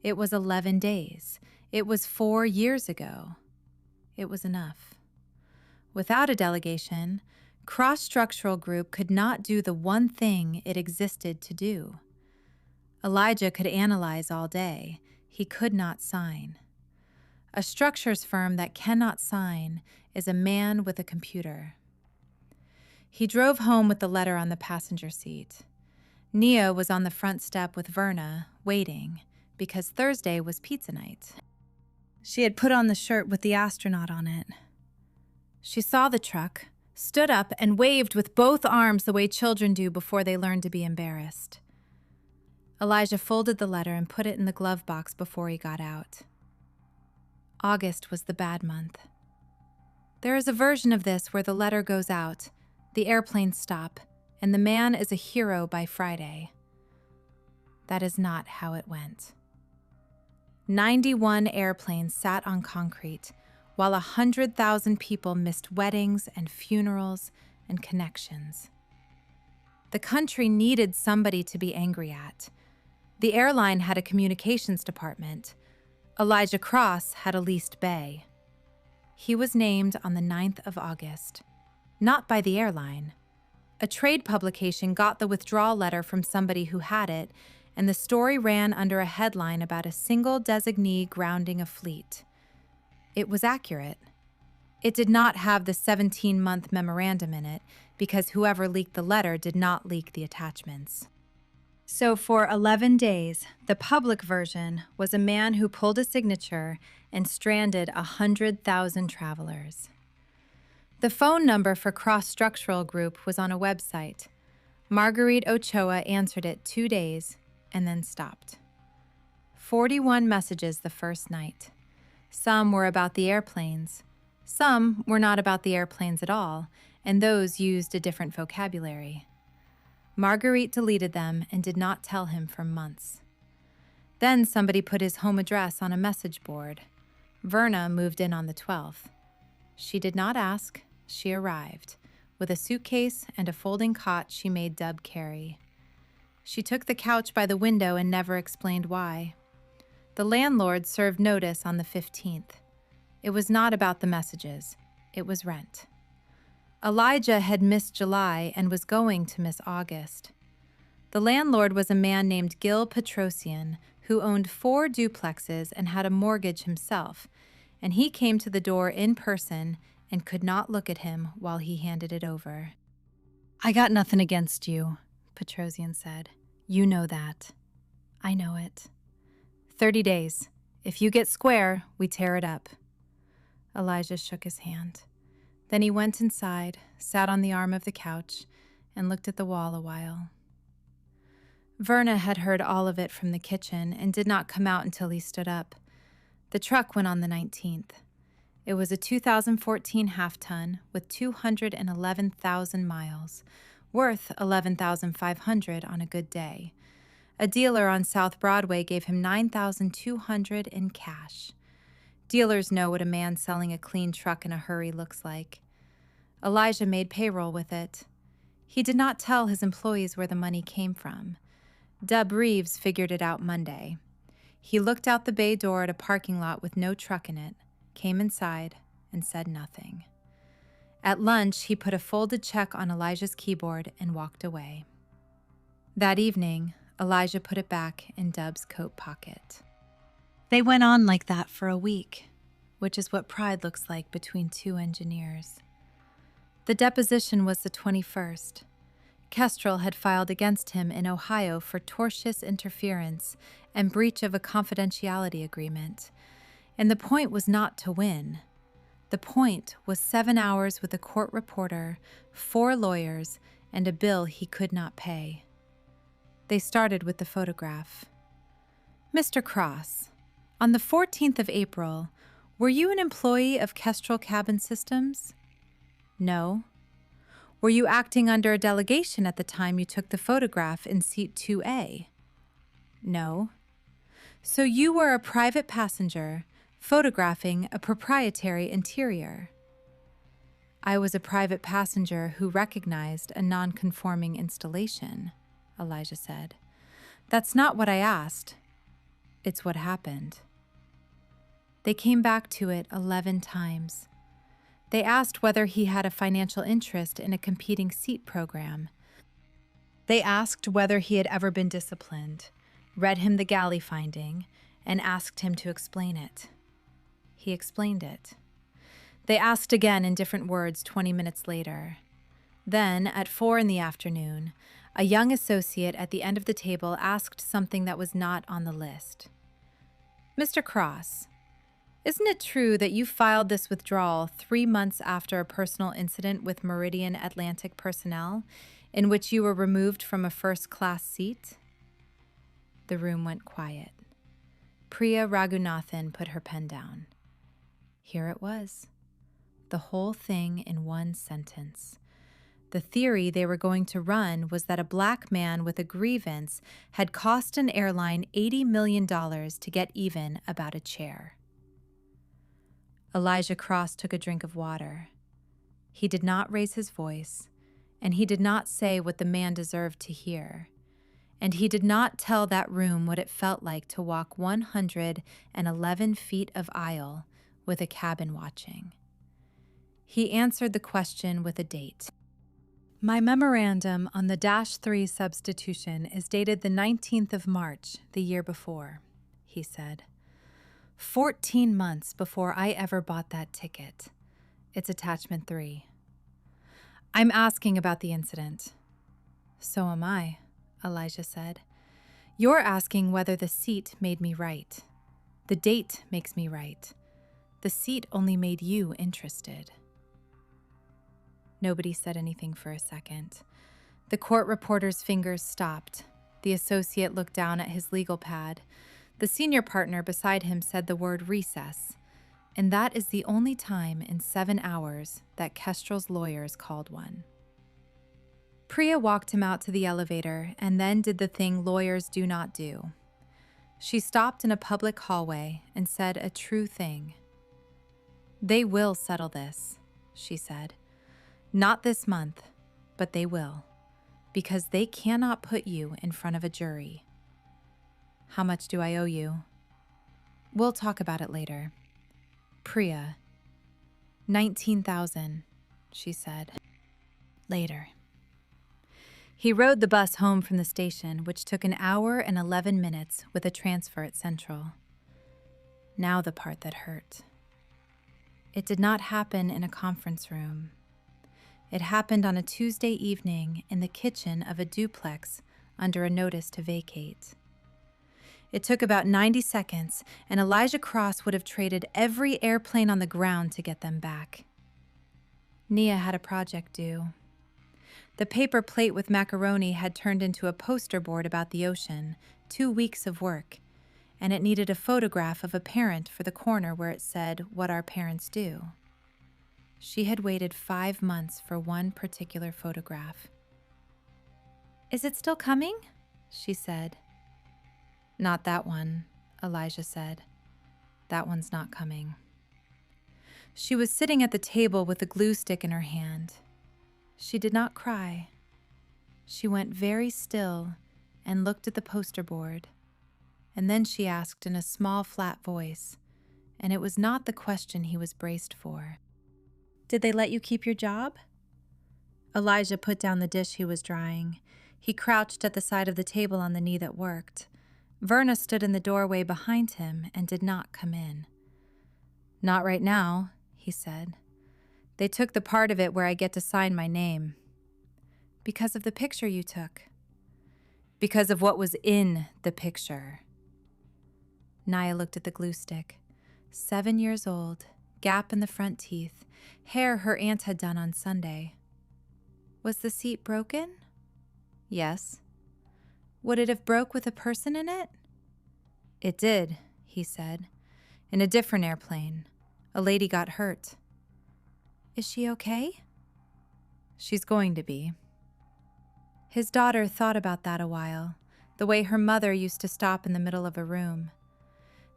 It was 11 days. It was 4 years ago. It was enough. Without a delegation, Cross-Structural Group could not do the one thing it existed to do. Elijah could analyze all day. He could not sign. A structures firm that cannot sign is a man with a computer. He drove home with the letter on the passenger seat. Nia was on the front step with Verna, waiting, because Thursday was pizza night. She had put on the shirt with the astronaut on it. She saw the truck, stood up, and waved with both arms the way children do before they learn to be embarrassed. Elijah folded the letter and put it in the glove box before he got out. August was the bad month. There is a version of this where the letter goes out, the airplanes stop, and the man is a hero by Friday. That is not how it went. 91 airplanes sat on concrete, while 100,000 people missed weddings and funerals and connections. The country needed somebody to be angry at. The airline had a communications department. Elijah Cross had a leased bay. He was named on the 9th of August, not by the airline. A trade publication got the withdrawal letter from somebody who had it, and the story ran under a headline about a single designee grounding a fleet. It was accurate. It did not have the 17-month memorandum in it because whoever leaked the letter did not leak the attachments. So for 11 days, the public version was a man who pulled a signature and stranded 100,000 travelers. The phone number for Cross-Structural Group was on a website. Marguerite Ochoa answered it 2 days and then stopped. 41 messages the first night. Some were about the airplanes. Some were not about the airplanes at all, and those used a different vocabulary. Marguerite deleted them and did not tell him for months. Then somebody put his home address on a message board. Verna moved in on the 12th. She did not ask. She arrived, with a suitcase and a folding cot she made Dub carry. She took the couch by the window and never explained why. The landlord served notice on the 15th. It was not about the messages. It was rent. Elijah had missed July and was going to miss August. The landlord was a man named Gil Petrosian, who owned 4 duplexes and had a mortgage himself, and he came to the door in person and could not look at him while he handed it over. "I got nothing against you," Petrosian said. "You know that." "I know it." 30 days. If you get square, we tear it up." Elijah shook his hand. Then he went inside, sat on the arm of the couch, and looked at the wall a while. Verna had heard all of it from the kitchen and did not come out until he stood up. The truck went on the 19th. It was a 2014 half-ton with 211,000 miles, worth $11,500 on a good day. A dealer on South Broadway gave him $9,200 in cash. Dealers know what a man selling a clean truck in a hurry looks like. Elijah made payroll with it. He did not tell his employees where the money came from. Dub Reeves figured it out Monday. He looked out the bay door at a parking lot with no truck in it, came inside, and said nothing. At lunch, he put a folded check on Elijah's keyboard and walked away. That evening, Elijah put it back in Dub's coat pocket. They went on like that for a week, which is what pride looks like between 2 engineers. The deposition was the 21st. Kestrel had filed against him in Ohio for tortious interference and breach of a confidentiality agreement. And the point was not to win. The point was 7 hours with a court reporter, 4 lawyers, and a bill he could not pay. They started with the photograph. "Mr. Cross, on the 14th of April, were you an employee of Kestrel Cabin Systems?" "No." "Were you acting under a delegation at the time you took the photograph in seat 2A? "No." "So you were a private passenger photographing a proprietary interior?" "I was a private passenger who recognized a non-conforming installation," Elijah said. "That's not what I asked. It's what happened." They came back to it 11 times. They asked whether he had a financial interest in a competing seat program. They asked whether he had ever been disciplined, read him the galley finding, and asked him to explain it. He explained it. They asked again in different words 20 minutes later. Then, at 4 in the afternoon, a young associate at the end of the table asked something that was not on the list. "Mr. Cross, isn't it true that you filed this withdrawal 3 months after a personal incident with Meridian Atlantic personnel in which you were removed from a first-class seat?" The room went quiet. Priya Raghunathan put her pen down. Here it was. The whole thing in one sentence. The theory they were going to run was that a black man with a grievance had cost an airline $80 million to get even about a chair. Elijah Cross took a drink of water. He did not raise his voice, and he did not say what the man deserved to hear. And he did not tell that room what it felt like to walk 111 feet of aisle with a cabin watching. He answered the question with a date. "My memorandum on the -3 substitution is dated the 19th of March, the year before," he said. 14 months before I ever bought that ticket. It's attachment 3. "I'm asking about the incident." "So am I," Elijah said. "You're asking whether the seat made me right. The date makes me right. The seat only made you interested." Nobody said anything for a second. The court reporter's fingers stopped. The associate looked down at his legal pad. The senior partner beside him said the word recess, and that is the only time in 7 hours that Kestrel's lawyers called one. Priya walked him out to the elevator and then did the thing lawyers do not do. She stopped in a public hallway and said a true thing. "They will settle this," she said. "Not this month, but they will, because they cannot put you in front of a jury." "How much do I owe you?" "We'll talk about it later." "Priya." 19,000, she said. Later. He rode the bus home from the station, which took an hour and 11 minutes with a transfer at Central. Now the part that hurt. It did not happen in a conference room. It happened on a Tuesday evening in the kitchen of a duplex under a notice to vacate. It took about 90 seconds, and Elijah Cross would have traded every airplane on the ground to get them back. Nia had a project due. The paper plate with macaroni had turned into a poster board about the ocean, 2 weeks of work, and it needed a photograph of a parent for the corner where it said, "What our parents do." She had waited 5 months for one particular photograph. "Is it still coming?" she said. "Not that one," Elijah said. "That one's not coming." She was sitting at the table with a glue stick in her hand. She did not cry. She went very still and looked at the poster board. And then she asked in a small, flat voice, and it was not the question he was braced for. "Did they let you keep your job?" Elijah put down the dish he was drying. He crouched at the side of the table on the knee that worked. Verna stood in the doorway behind him and did not come in. "Not right now," he said. "They took the part of it where I get to sign my name." "Because of the picture you took?" "Because of what was in the picture." Nia looked at the glue stick. 7 years old, gap in the front teeth, hair her aunt had done on Sunday. "Was the seat broken?" "Yes." "Would it have broke with a person in it?" "It did," he said. "In a different airplane. A lady got hurt." "Is she okay?" "She's going to be." His daughter thought about that a while, the way her mother used to stop in the middle of a room.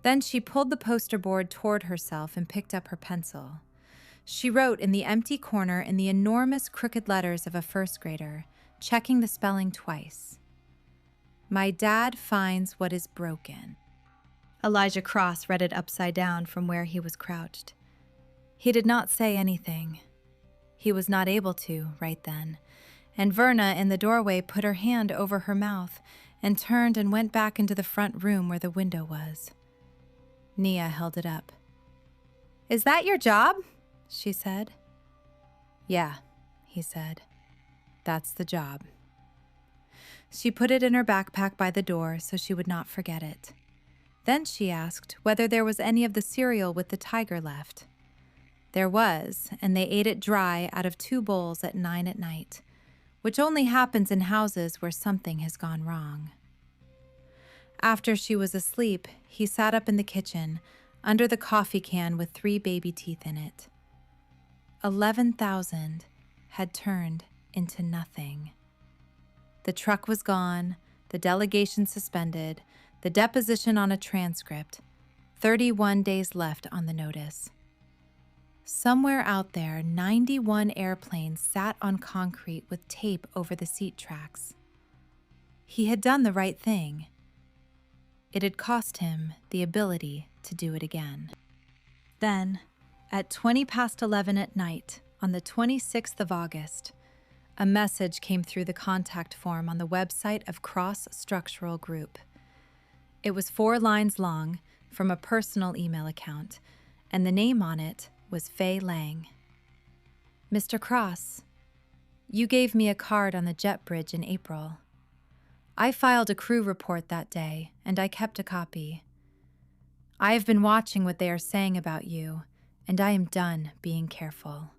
Then she pulled the poster board toward herself and picked up her pencil. She wrote in the empty corner in the enormous crooked letters of a first grader, checking the spelling twice. "My dad finds what is broken." Elijah Cross read it upside down from where he was crouched. He did not say anything. He was not able to right then, and Verna in the doorway put her hand over her mouth and turned and went back into the front room where the window was. Nia held it up. "Is that your job?" she said. "Yeah," he said. "That's the job." She put it in her backpack by the door so she would not forget it. Then she asked whether there was any of the cereal with the tiger left. There was, and they ate it dry out of 2 bowls at 9 at night, which only happens in houses where something has gone wrong. After she was asleep, he sat up in the kitchen, under the coffee can with 3 baby teeth in it. 11,000 had turned into nothing. The truck was gone, the delegation suspended, the deposition on a transcript, 31 days left on the notice. Somewhere out there, 91 airplanes sat on concrete with tape over the seat tracks. He had done the right thing. It had cost him the ability to do it again. Then, at 20 past 11 at night, on the 26th of August, a message came through the contact form on the website of Cross Structural Group. It was 4 lines long from a personal email account, and the name on it was Fei Lang. "Mr. Cross, you gave me a card on the jet bridge in April. I filed a crew report that day, and I kept a copy. I have been watching what they are saying about you, and I am done being careful.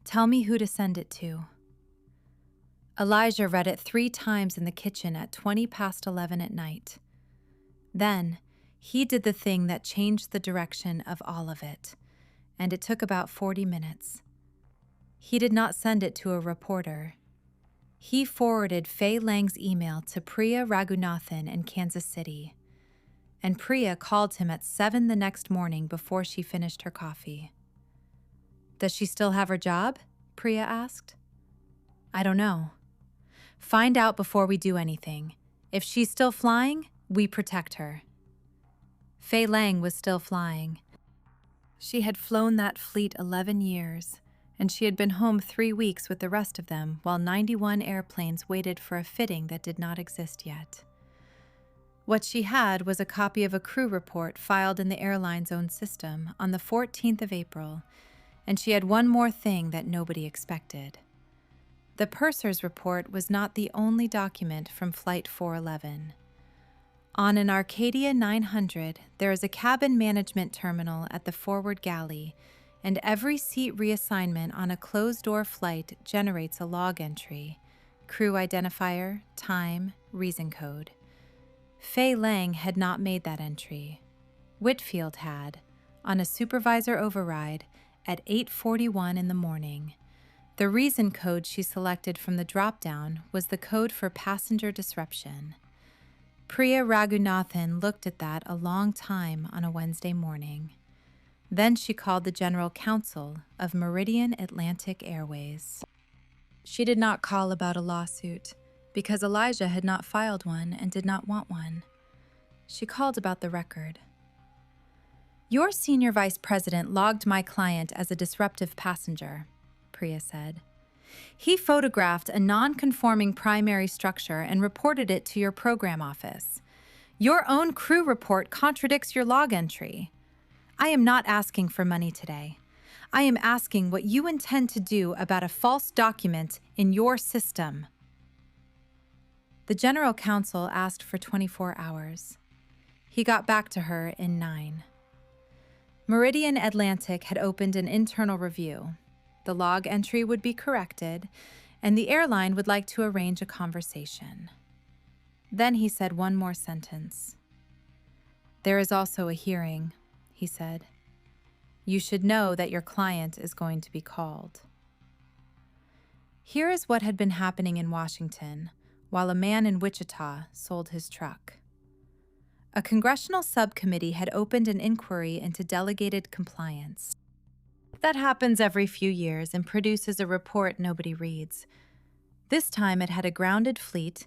Tell me who to send it to." Elijah read it 3 times in the kitchen at 20 past 11 at night. Then, he did the thing that changed the direction of all of it, and it took about 40 minutes. He did not send it to a reporter. He forwarded Fei Lang's email to Priya Raghunathan in Kansas City, and Priya called him at 7 the next morning before she finished her coffee. "Does she still have her job?" Priya asked. "I don't know. Find out before we do anything. If she's still flying, we protect her." Fei Lang was still flying. She had flown that fleet 11 years, and she had been home 3 weeks with the rest of them while 91 airplanes waited for a fitting that did not exist yet. What she had was a copy of a crew report filed in the airline's own system on the 14th of April, and she had one more thing that nobody expected. The purser's report was not the only document from Flight 411. On an Arcadia 900, there is a cabin management terminal at the forward galley, and every seat reassignment on a closed-door flight generates a log entry, crew identifier, time, reason code. Fei Lang had not made that entry. Whitfield had, on a supervisor override at 8:41 in the morning. The reason code she selected from the drop-down was the code for passenger disruption. Priya Raghunathan looked at that a long time on a Wednesday morning. Then she called the general counsel of Meridian Atlantic Airways. She did not call about a lawsuit, because Elijah had not filed one and did not want one. She called about the record. "Your senior vice president logged my client as a disruptive passenger," Priya said. "He photographed a non-conforming primary structure and reported it to your program office. Your own crew report contradicts your log entry. I am not asking for money today. I am asking what you intend to do about a false document in your system." The general counsel asked for 24 hours. He got back to her in 9. Meridian Atlantic had opened an internal review. The log entry would be corrected, and the airline would like to arrange a conversation. Then he said one more sentence. "There is also a hearing," he said. "You should know that your client is going to be called." Here is what had been happening in Washington while a man in Wichita sold his truck. A congressional subcommittee had opened an inquiry into delegated compliance. That happens every few years and produces a report nobody reads. This time it had a grounded fleet,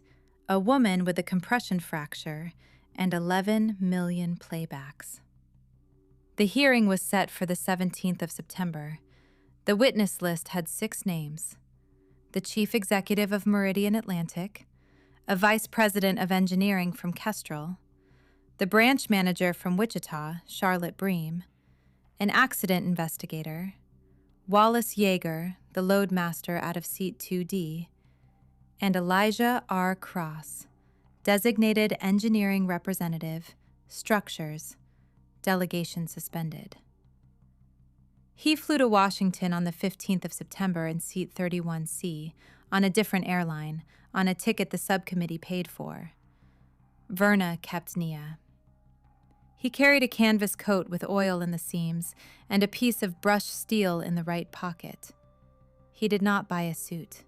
a woman with a compression fracture, and 11 million playbacks. The hearing was set for the 17th of September. The witness list had 6 names: the chief executive of Meridian Atlantic, a vice president of engineering from Kestrel, the branch manager from Wichita, Charlotte Bream, an accident investigator, Wallace Yeager, the loadmaster out of Seat 2D, and Elijah R. Cross, designated engineering representative, structures, delegation suspended. He flew to Washington on the 15th of September in Seat 31C on a different airline, on a ticket the subcommittee paid for. Verna kept Nia. He carried a canvas coat with oil in the seams and a piece of brushed steel in the right pocket. He did not buy a suit.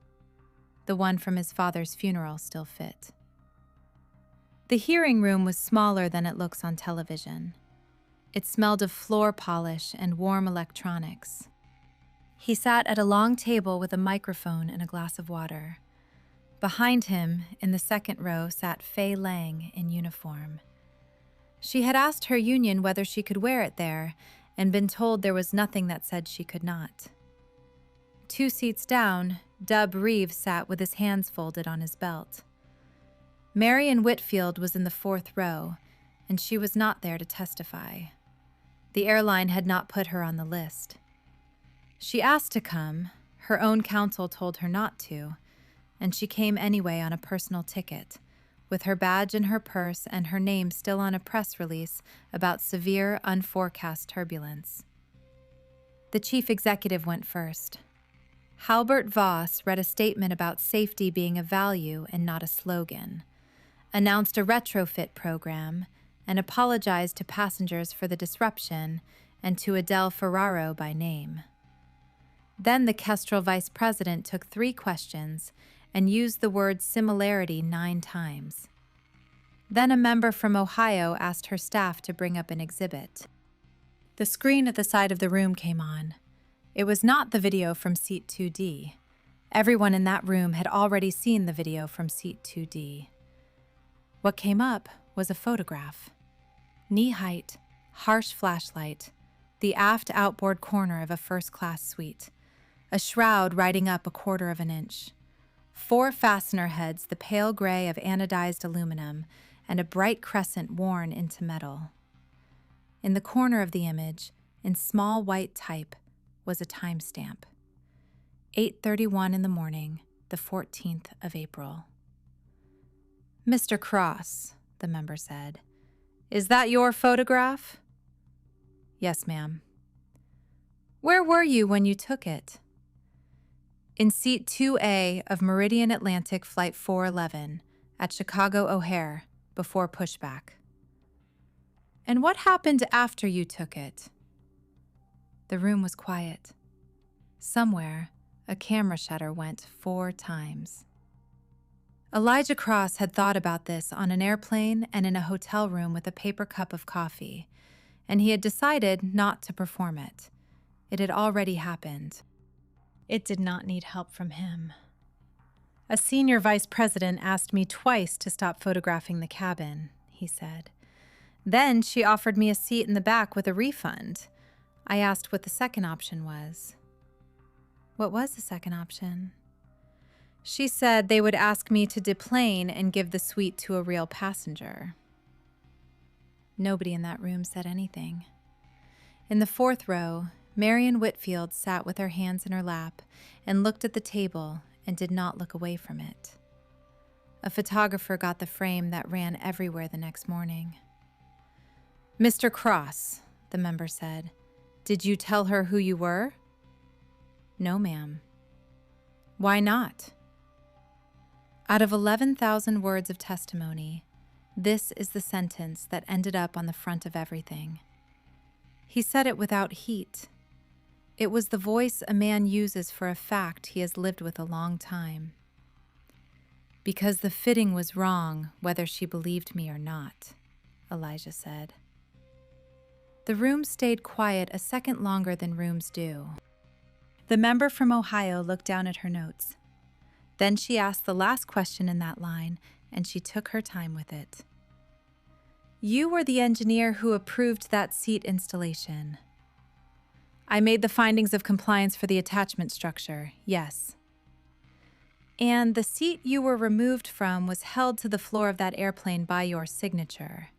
The one from his father's funeral still fit. The hearing room was smaller than it looks on television. It smelled of floor polish and warm electronics. He sat at a long table with a microphone and a glass of water. Behind him, in the second row, sat Fei Lang in uniform. She had asked her union whether she could wear it there and been told there was nothing that said she could not. 2 seats down, Dub Reeves sat with his hands folded on his belt. Marion Whitfield was in the 4th row, and she was not there to testify. The airline had not put her on the list. She asked to come, her own counsel told her not to, and she came anyway on a personal ticket, with her badge in her purse and her name still on a press release about severe, unforecast turbulence. The chief executive went first. Halbert Voss read a statement about safety being a value and not a slogan, announced a retrofit program, and apologized to passengers for the disruption and to Adele Ferraro by name. Then the Kestrel vice president took 3 questions and used the word similarity 9 times. Then a member from Ohio asked her staff to bring up an exhibit. The screen at the side of the room came on. It was not the video from Seat 2D. Everyone in that room had already seen the video from Seat 2D. What came up was a photograph. Knee-height, harsh flashlight, the aft outboard corner of a first-class suite, a shroud riding up 1/4 of an inch, 4 fastener heads the pale gray of anodized aluminum, and a bright crescent worn into metal. In the corner of the image, in small white type, was a timestamp. 8:31 in the morning, the 14th of April. "Mr. Cross," the member said, "is that your photograph?" "Yes, ma'am." "Where were you when you took it?" "In seat 2A of Meridian Atlantic Flight 411 at Chicago O'Hare before pushback." "And what happened after you took it?" The room was quiet. Somewhere, a camera shutter went 4 times. Elijah Cross had thought about this on an airplane and in a hotel room with a paper cup of coffee, and he had decided not to perform it. It had already happened. It did not need help from him. "A senior vice president asked me twice to stop photographing the cabin," he said. "Then she offered me a seat in the back with a refund. I asked what the second option was." "What was the second option?" "She said they would ask me to deplane and give the suite to a real passenger." Nobody in that room said anything. In the 4th row, Marion Whitfield sat with her hands in her lap and looked at the table and did not look away from it. A photographer got the frame that ran everywhere the next morning. "Mr. Cross," the member said, "did you tell her who you were?" "No, ma'am." "Why not?" Out of 11,000 words of testimony, this is the sentence that ended up on the front of everything. He said it without heat. It was the voice a man uses for a fact he has lived with a long time. "Because the fitting was wrong, whether she believed me or not," Elijah said. The room stayed quiet a second longer than rooms do. The member from Ohio looked down at her notes. Then she asked the last question in that line, and she took her time with it. "You were the engineer who approved that seat installation." "I made the findings of compliance for the attachment structure, yes." "And the seat you were removed from was held to the floor of that airplane by your signature."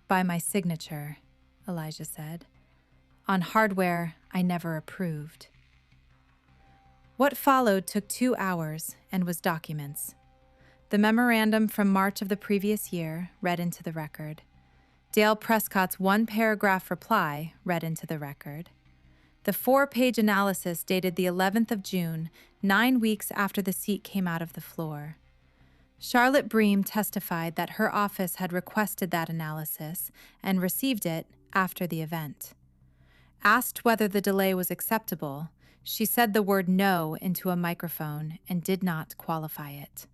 "By my signature," Elijah said. "On hardware I never approved." What followed took 2 hours and was documents. The memorandum from March of the previous year, read into the record. Dale Prescott's 1-paragraph reply, read into the record. The 4-page analysis dated the 11th of June, 9 weeks after the seat came out of the floor. Charlotte Bream testified that her office had requested that analysis and received it after the event. Asked whether the delay was acceptable, she said the word "no" into a microphone and did not qualify it.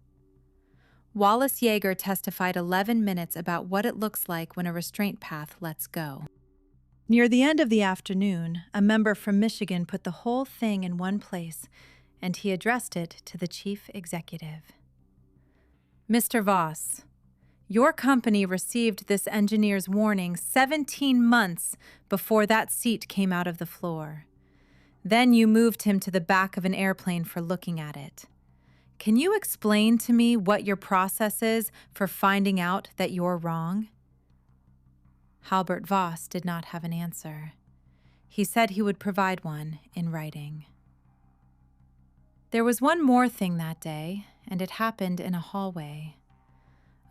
Wallace Yeager testified 11 minutes about what it looks like when a restraint path lets go. Near the end of the afternoon, a member from Michigan put the whole thing in one place, and he addressed it to the chief executive. "Mr. Voss, your company received this engineer's warning 17 months before that seat came out of the floor. Then you moved him to the back of an airplane for looking at it. Can you explain to me what your process is for finding out that you're wrong?" Halbert Voss did not have an answer. He said he would provide one in writing. There was one more thing that day, and it happened in a hallway.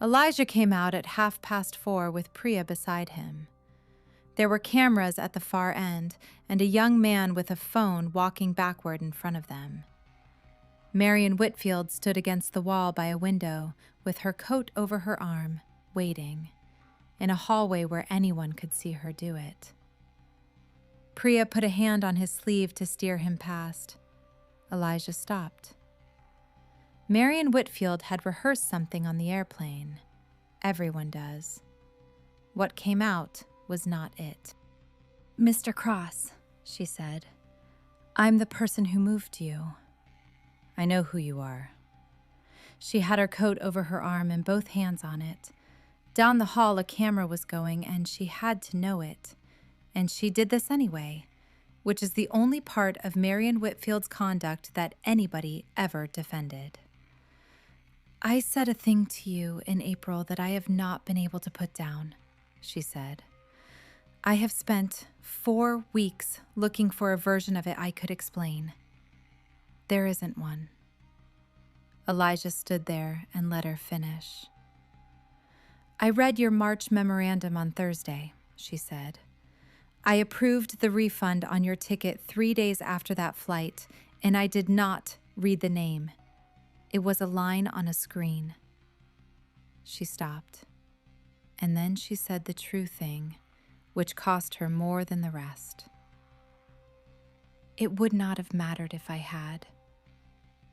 Elijah came out at 4:30 with Priya beside him. There were cameras at the far end and a young man with a phone walking backward in front of them. Marion Whitfield stood against the wall by a window with her coat over her arm, waiting, in a hallway where anyone could see her do it. Priya put a hand on his sleeve to steer him past. Elijah stopped. Marion Whitfield had rehearsed something on the airplane. Everyone does. What came out was not it. "Mr. Cross," she said, "I'm the person who moved you." "I know who you are." She had her coat over her arm and both hands on it. Down the hall a camera was going and she had to know it. And she did this anyway. which is the only part of Marion Whitfield's conduct that anybody ever defended. "I said a thing to you in April that I have not been able to put down," she said. "I have spent 4 weeks looking for a version of it I could explain. There isn't one." Elijah stood there and let her finish. "I read your March memorandum on Thursday," she said. "I approved the refund on your ticket 3 days after that flight, and I did not read the name. It was a line on a screen." She stopped, and then she said the true thing, which cost her more than the rest. "It would not have mattered if I had.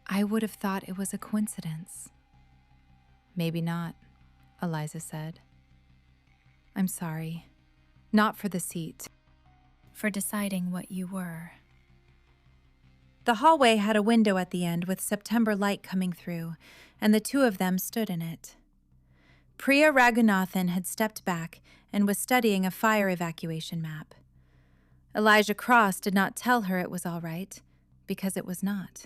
I would have thought it was a coincidence." "Maybe not," Eliza said. "I'm sorry. Not for the seat. For deciding what you were." The hallway had a window at the end with September light coming through, and the two of them stood in it. Priya Raghunathan had stepped back and was studying a fire evacuation map. Elijah Cross did not tell her it was all right, because it was not.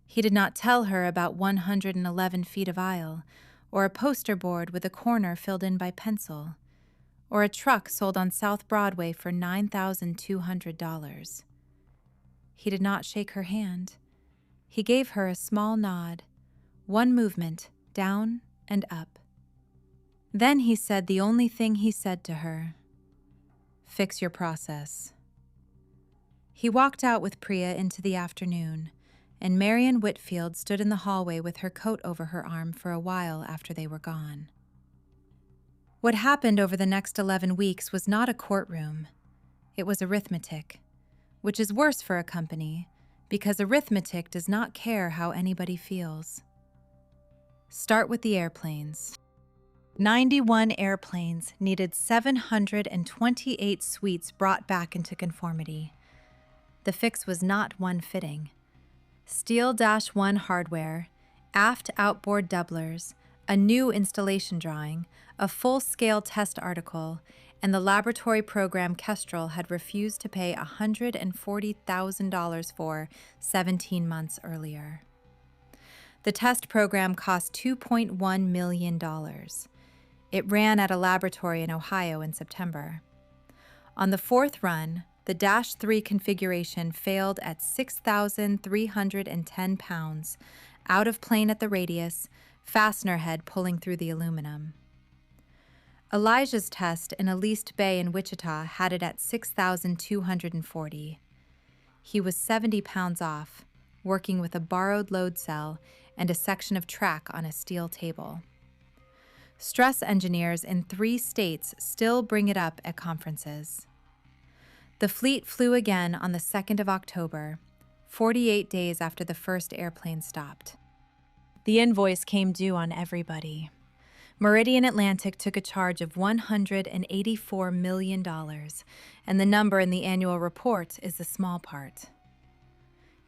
He did not tell her about 111 feet of aisle, or a poster board with a corner filled in by pencil, or a truck sold on South Broadway for $9,200. He did not shake her hand. He gave her a small nod, one movement, down and up. Then he said the only thing he said to her: "Fix your process." He walked out with Priya into the afternoon, and Marion Whitfield stood in the hallway with her coat over her arm for a while after they were gone. What happened over the next 11 weeks was not a courtroom. It was arithmetic, which is worse for a company because arithmetic does not care how anybody feels. Start with the airplanes. 91 airplanes needed 728 suites brought back into conformity. The fix was not one fitting. Steel-1 hardware, aft outboard doublers, a new installation drawing, a full-scale test article, and the laboratory program Kestrel had refused to pay $140,000 for 17 months earlier. The test program cost $2.1 million. It ran at a laboratory in Ohio in September. On the fourth run, the Dash 3 configuration failed at 6,310 pounds, out of plane at the radius, fastener head pulling through the aluminum. Elijah's test in a leased bay in Wichita had it at 6,240. He was 70 pounds off, working with a borrowed load cell and a section of track on a steel table. Stress engineers in 3 states still bring it up at conferences. The fleet flew again on the 2nd of October, 48 days after the first airplane stopped. The invoice came due on everybody. Meridian Atlantic took a charge of $184 million, and the number in the annual report is the small part.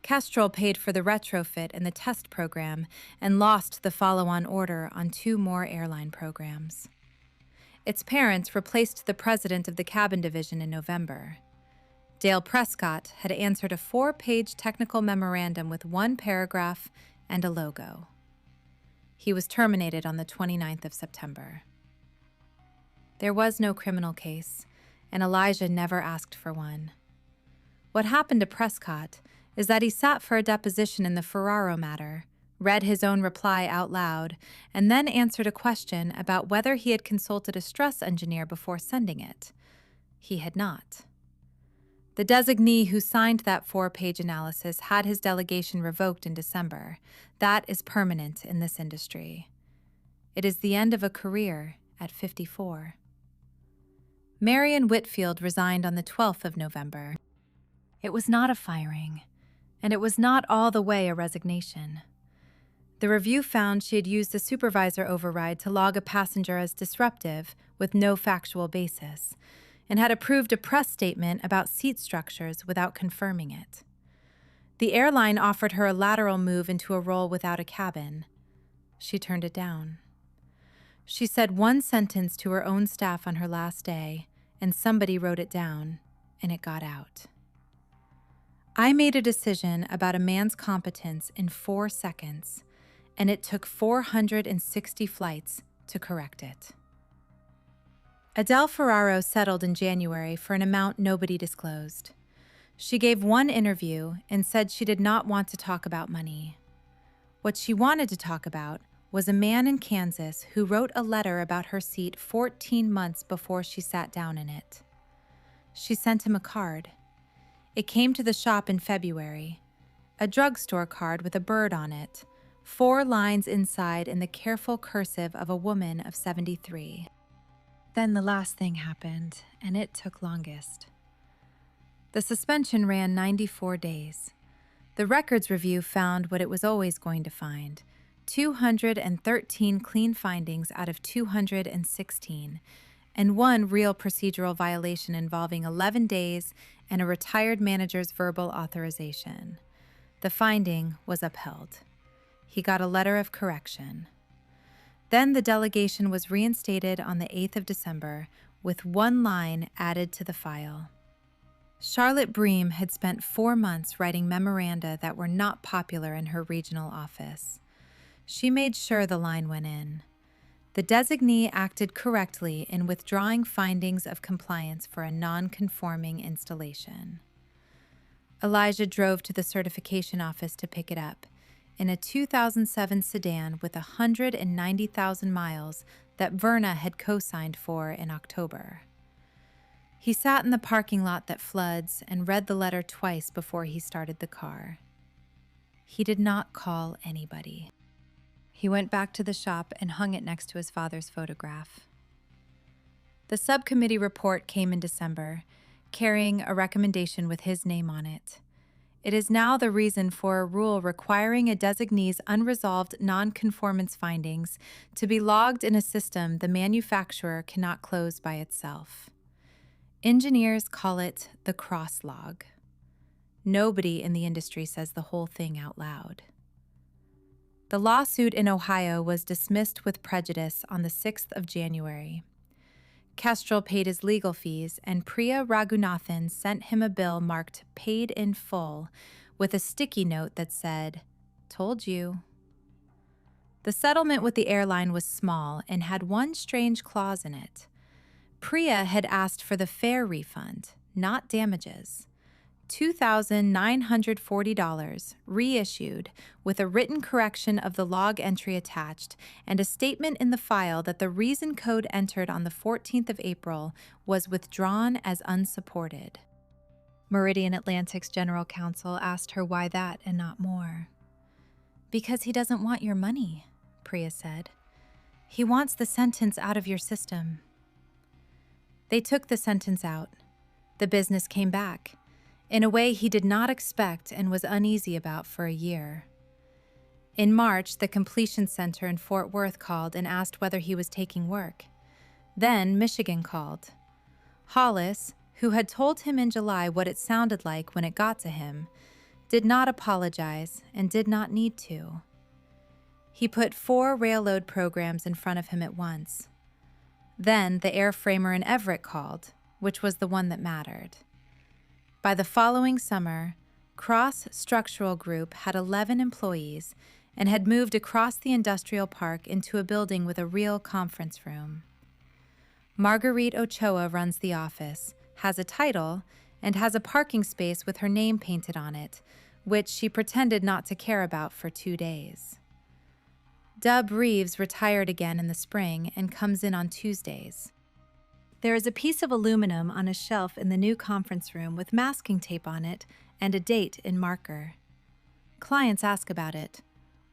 Kestrel paid for the retrofit and the test program and lost the follow-on order on 2 more airline programs. Its parents replaced the president of the cabin division in November. Dale Prescott had answered a 4-page technical memorandum with 1 paragraph and a logo. He was terminated on the 29th of September. There was no criminal case, and Elijah never asked for one. What happened to Prescott is that he sat for a deposition in the Ferraro matter, read his own reply out loud, and then answered a question about whether he had consulted a stress engineer before sending it. He had not. The designee who signed that 4-page analysis had his delegation revoked in December. That is permanent in this industry. It is the end of a career at 54. Marion Whitfield resigned on the 12th of November. It was not a firing, and it was not all the way a resignation. The review found she had used a supervisor override to log a passenger as disruptive with no factual basis, and had approved a press statement about seat structures without confirming it. The airline offered her a lateral move into a role without a cabin. She turned it down. She said one sentence to her own staff on her last day, and somebody wrote it down, and it got out. I made a decision about a man's competence in 4 seconds, and it took 460 flights to correct it. Adele Ferraro settled in January for an amount nobody disclosed. She gave one interview and said she did not want to talk about money. What she wanted to talk about was a man in Kansas who wrote a letter about her seat 14 months before she sat down in it. She sent him a card. It came to the shop in February, a drugstore card with a bird on it, 4 lines inside in the careful cursive of a woman of 73. Then the last thing happened, and it took longest. The suspension ran 94 days. The records review found what it was always going to find: 213 clean findings out of 216, and 1 real procedural violation involving 11 days and a retired manager's verbal authorization. The finding was upheld. He got a letter of correction. Then the delegation was reinstated on the 8th of December, with 1 line added to the file. Charlotte Bream had spent 4 months writing memoranda that were not popular in her regional office. She made sure the line went in. The designee acted correctly in withdrawing findings of compliance for a non-conforming installation. Elijah drove to the certification office to pick it up in a 2007 sedan with 190,000 miles that Verna had co-signed for in October. He sat in the parking lot that floods and read the letter twice before he started the car. He did not call anybody. He went back to the shop and hung it next to his father's photograph. The subcommittee report came in December, carrying a recommendation with his name on it. It is now the reason for a rule requiring a designee's unresolved non-conformance findings to be logged in a system the manufacturer cannot close by itself. Engineers call it the cross log. Nobody in the industry says the whole thing out loud. The lawsuit in Ohio was dismissed with prejudice on the 6th of January. Kestrel paid his legal fees, and Priya Raghunathan sent him a bill marked "Paid in Full" with a sticky note that said, "Told you." The settlement with the airline was small and had one strange clause in it. Priya had asked for the fare refund, not damages. $2,940 reissued with a written correction of the log entry attached and a statement in the file that the reason code entered on the 14th of April was withdrawn as unsupported. Meridian Atlantic's general counsel asked her why that and not more. "Because he doesn't want your money," Priya said. "He wants the sentence out of your system." They took the sentence out. The business came back in a way he did not expect and was uneasy about for a year. In March, the Completion Center in Fort Worth called and asked whether he was taking work. Then Michigan called. Hollis, who had told him in July what it sounded like when it got to him, did not apologize and did not need to. He put 4 railload programs in front of him at once. Then the airframer in Everett called, which was the one that mattered. By the following summer, Cross Structural Group had 11 employees and had moved across the industrial park into a building with a real conference room. Marguerite Ochoa runs the office, has a title, and has a parking space with her name painted on it, which she pretended not to care about for 2 days. Dub Reeves retired again in the spring and comes in on Tuesdays. There is a piece of aluminum on a shelf in the new conference room with masking tape on it and a date in marker. Clients ask about it.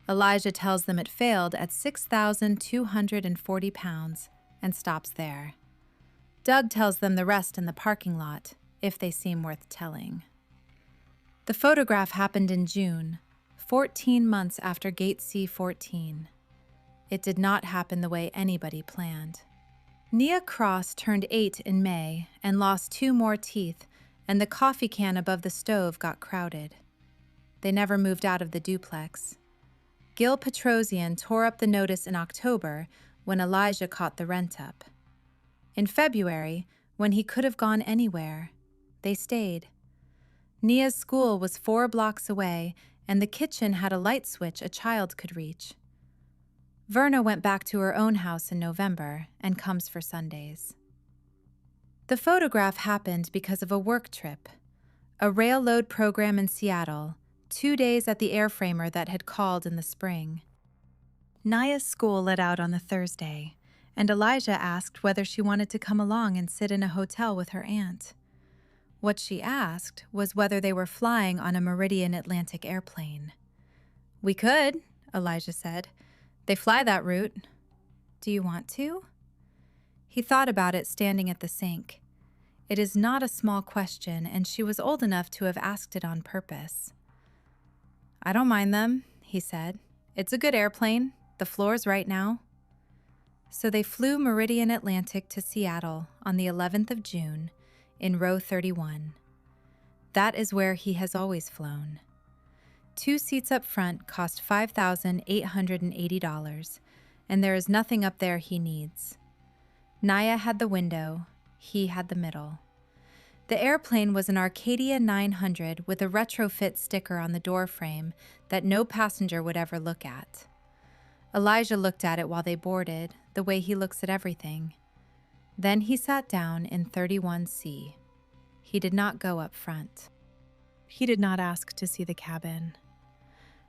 Elijah tells them it failed at 6,240 pounds and stops there. Doug tells them the rest in the parking lot, if they seem worth telling. The photograph happened in June, 14 months after Gate C-14. It did not happen the way anybody planned. Nia Cross turned 8 in May and lost 2 more teeth, and the coffee can above the stove got crowded. They never moved out of the duplex. Gil Petrosian tore up the notice in October when Elijah caught the rent up. In February, when he could have gone anywhere, they stayed. Nia's school was 4 blocks away, and the kitchen had a light switch a child could reach. Verna went back to her own house in November and comes for Sundays. The photograph happened because of a work trip, a rail load program in Seattle, 2 days at the airframer that had called in the spring. Nia's school let out on the Thursday, and Elijah asked whether she wanted to come along and sit in a hotel with her aunt. What she asked was whether they were flying on a Meridian Atlantic airplane. "We could," Elijah said. "They fly that route. Do you want to?" He thought about it standing at the sink. It is not a small question, and she was old enough to have asked it on purpose. "I don't mind them," he said. "It's a good airplane. The floor's right now." So they flew Meridian Atlantic to Seattle on the 11th of June in row 31. That is where he has always flown. 2 seats up front cost $5,880, and there is nothing up there he needs. Nia had the window, he had the middle. The airplane was an Arcadia 900 with a retrofit sticker on the door frame that no passenger would ever look at. Elijah looked at it while they boarded, the way he looks at everything. Then he sat down in 31C. He did not go up front. He did not ask to see the cabin.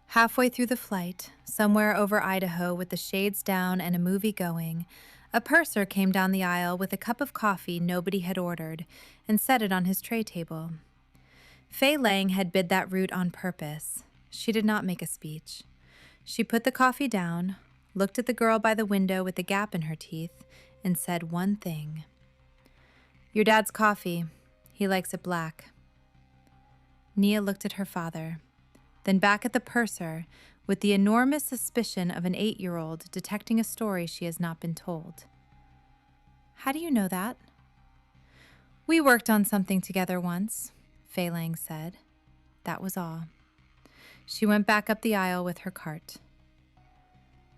Halfway through the flight, somewhere over Idaho with the shades down and a movie going, a purser came down the aisle with a cup of coffee nobody had ordered and set it on his tray table. Fay Lang had bid that route on purpose. She did not make a speech. She put the coffee down, looked at the girl by the window with the gap in her teeth, and said one thing. "Your dad's coffee. He likes it black." Nia looked at her father, then back at the purser with the enormous suspicion of an 8-year-old detecting a story she has not been told. "How do you know that?" "We worked on something together once," Fay Lang said. That was all. She went back up the aisle with her cart.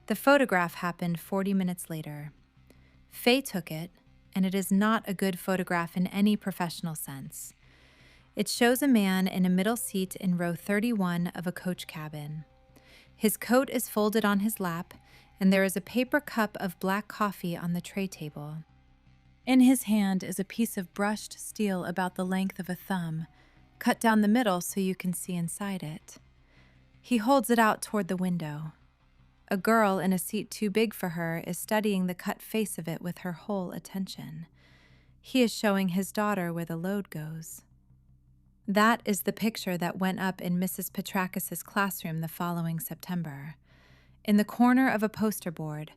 The photograph happened 40 minutes later. Fay took it, and it is not a good photograph in any professional sense. It shows a man in a middle seat in row 31 of a coach cabin. His coat is folded on his lap, and there is a paper cup of black coffee on the tray table. In his hand is a piece of brushed steel about the length of a thumb, cut down the middle so you can see inside it. He holds it out toward the window. A girl in a seat too big for her is studying the cut face of it with her whole attention. He is showing his daughter where the load goes. That is the picture that went up in Mrs. Petrakis' classroom the following September. In the corner of a poster board,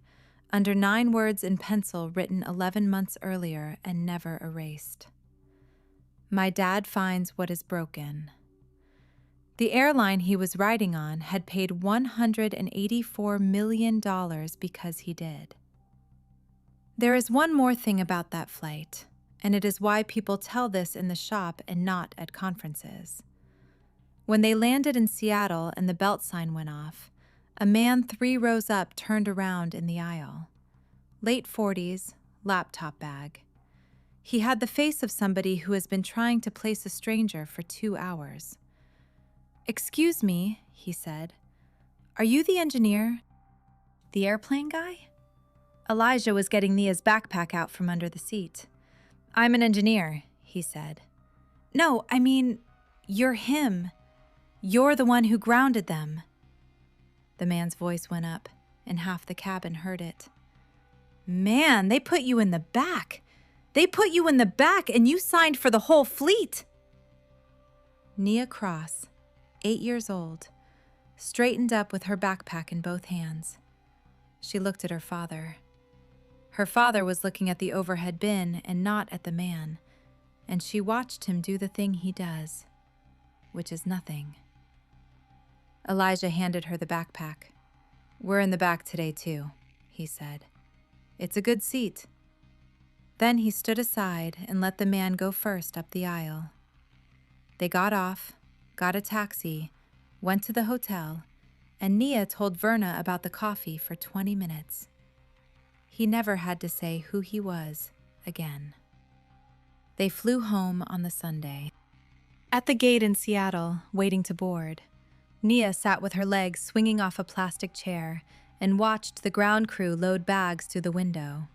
under 9 words in pencil written 11 months earlier and never erased. "My dad finds what is broken." The airline he was riding on had paid $184 million because he did. There is one more thing about that flight, and it is why people tell this in the shop and not at conferences. When they landed in Seattle and the belt sign went off, a man 3 rows up turned around in the aisle. Late 40s, laptop bag. He had the face of somebody who has been trying to place a stranger for 2 hours. "Excuse me," he said. "Are you the engineer? The airplane guy?" Elijah was getting Nia's backpack out from under the seat. "I'm an engineer," he said. "No, I mean, you're him. You're the one who grounded them." The man's voice went up, and half the cabin heard it. "Man, they put you in the back. They put you in the back, and you signed for the whole fleet." Nia Cross, 8 years old, straightened up with her backpack in both hands. She looked at her father. Her father was looking at the overhead bin and not at the man, and she watched him do the thing he does, which is nothing. Elijah handed her the backpack. "We're in the back today, too," he said. "It's a good seat." Then he stood aside and let the man go first up the aisle. They got off, got a taxi, went to the hotel, and Nia told Verna about the coffee for 20 minutes. He never had to say who he was again. They flew home on the Sunday. At the gate in Seattle, waiting to board, Nia sat with her legs swinging off a plastic chair and watched the ground crew load bags through the window.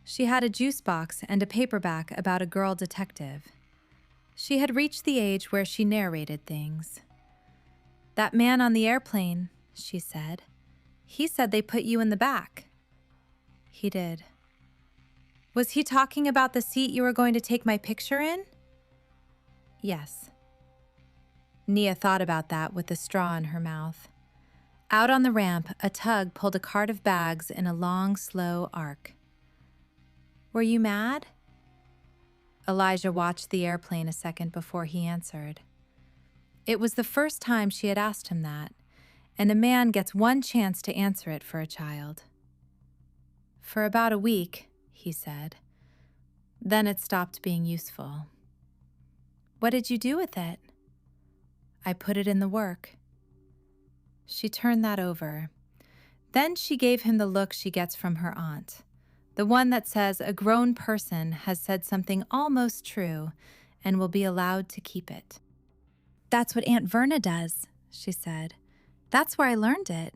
She had a juice box and a paperback about a girl detective. She had reached the age where she narrated things. "That man on the airplane," she said. "He said they put you in the back." "He did." "Was he talking about the seat you were going to take my picture in?" "Yes." Nia thought about that with the straw in her mouth. Out on the ramp, a tug pulled a cart of bags in a long, slow arc. "Were you mad?" Elijah watched the airplane a second before he answered. It was the first time she had asked him that, and a man gets one chance to answer it for a child. "For about a week," he said. "Then it stopped being useful." "What did you do with it?" "I put it in the work." She turned that over. Then she gave him the look she gets from her aunt, the one that says a grown person has said something almost true and will be allowed to keep it. "That's what Aunt Verna does," she said. "That's where I learned it."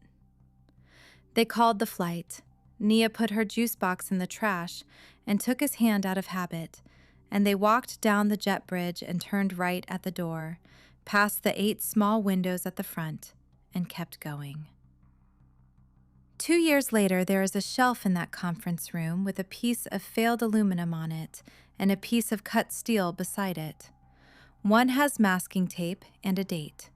They called the flight. Nia put her juice box in the trash and took his hand out of habit, and they walked down the jet bridge and turned right at the door, past the 8 small windows at the front, and kept going. 2 years later, there is a shelf in that conference room with a piece of failed aluminum on it and a piece of cut steel beside it. One has masking tape and a date.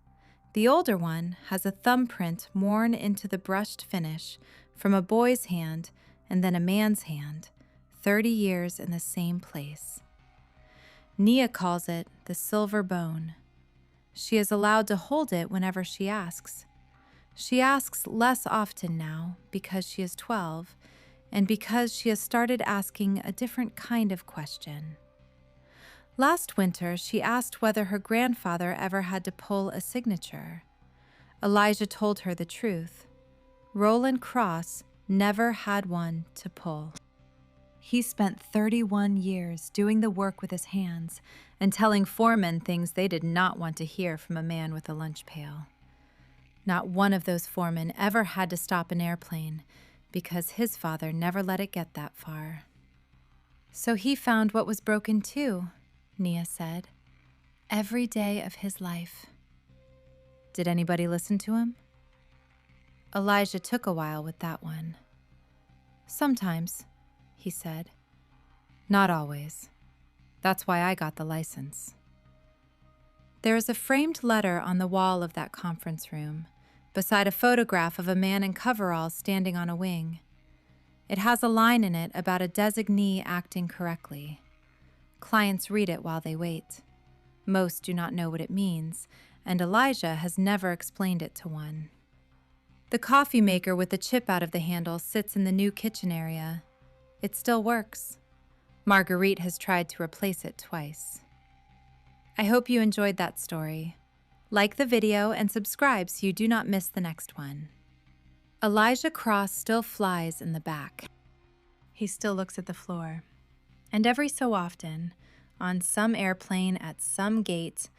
The older one has a thumbprint worn into the brushed finish from a boy's hand and then a man's hand, 30 years in the same place. Nia calls it the silver bone. She is allowed to hold it whenever she asks. She asks less often now because she is 12 and because she has started asking a different kind of question. Last winter, she asked whether her grandfather ever had to pull a signature. Elijah told her the truth. Roland Cross never had one to pull. He spent 31 years doing the work with his hands and telling foremen things they did not want to hear from a man with a lunch pail. Not one of those foremen ever had to stop an airplane because his father never let it get that far. "So he found what was broken too," Nia said. "Every day of his life." "Did anybody listen to him?" Elijah took a while with that one. "Sometimes," he said. "Not always. That's why I got the license." There is a framed letter on the wall of that conference room, beside a photograph of a man in coveralls standing on a wing. It has a line in it about a designee acting correctly. Clients read it while they wait. Most do not know what it means, and Elijah has never explained it to one. The coffee maker with the chip out of the handle sits in the new kitchen area. It still works. Marguerite has tried to replace it twice. I hope you enjoyed that story. Like the video and subscribe so you do not miss the next one. Elijah Cross still flies in the back. He still looks at the floor. And every so often, on some airplane at some gate,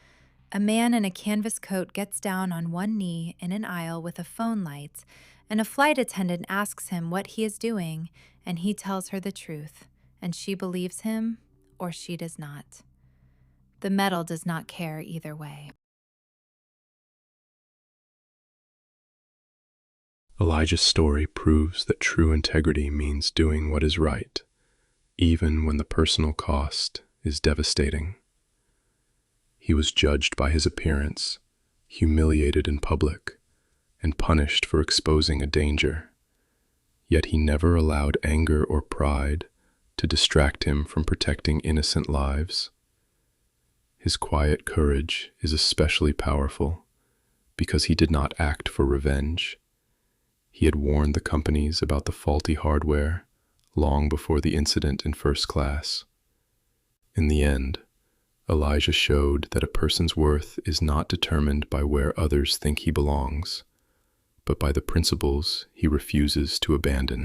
a man in a canvas coat gets down on one knee in an aisle with a phone light, and a flight attendant asks him what he is doing, and he tells her the truth, and she believes him or she does not. The metal does not care either way. Elijah's story proves that true integrity means doing what is right, even when the personal cost is devastating. He was judged by his appearance, humiliated in public, and punished for exposing a danger. Yet he never allowed anger or pride to distract him from protecting innocent lives. His quiet courage is especially powerful because he did not act for revenge. He had warned the companies about the faulty hardware long before the incident in first class. In the end, Elijah showed that a person's worth is not determined by where others think he belongs, but by the principles he refuses to abandon.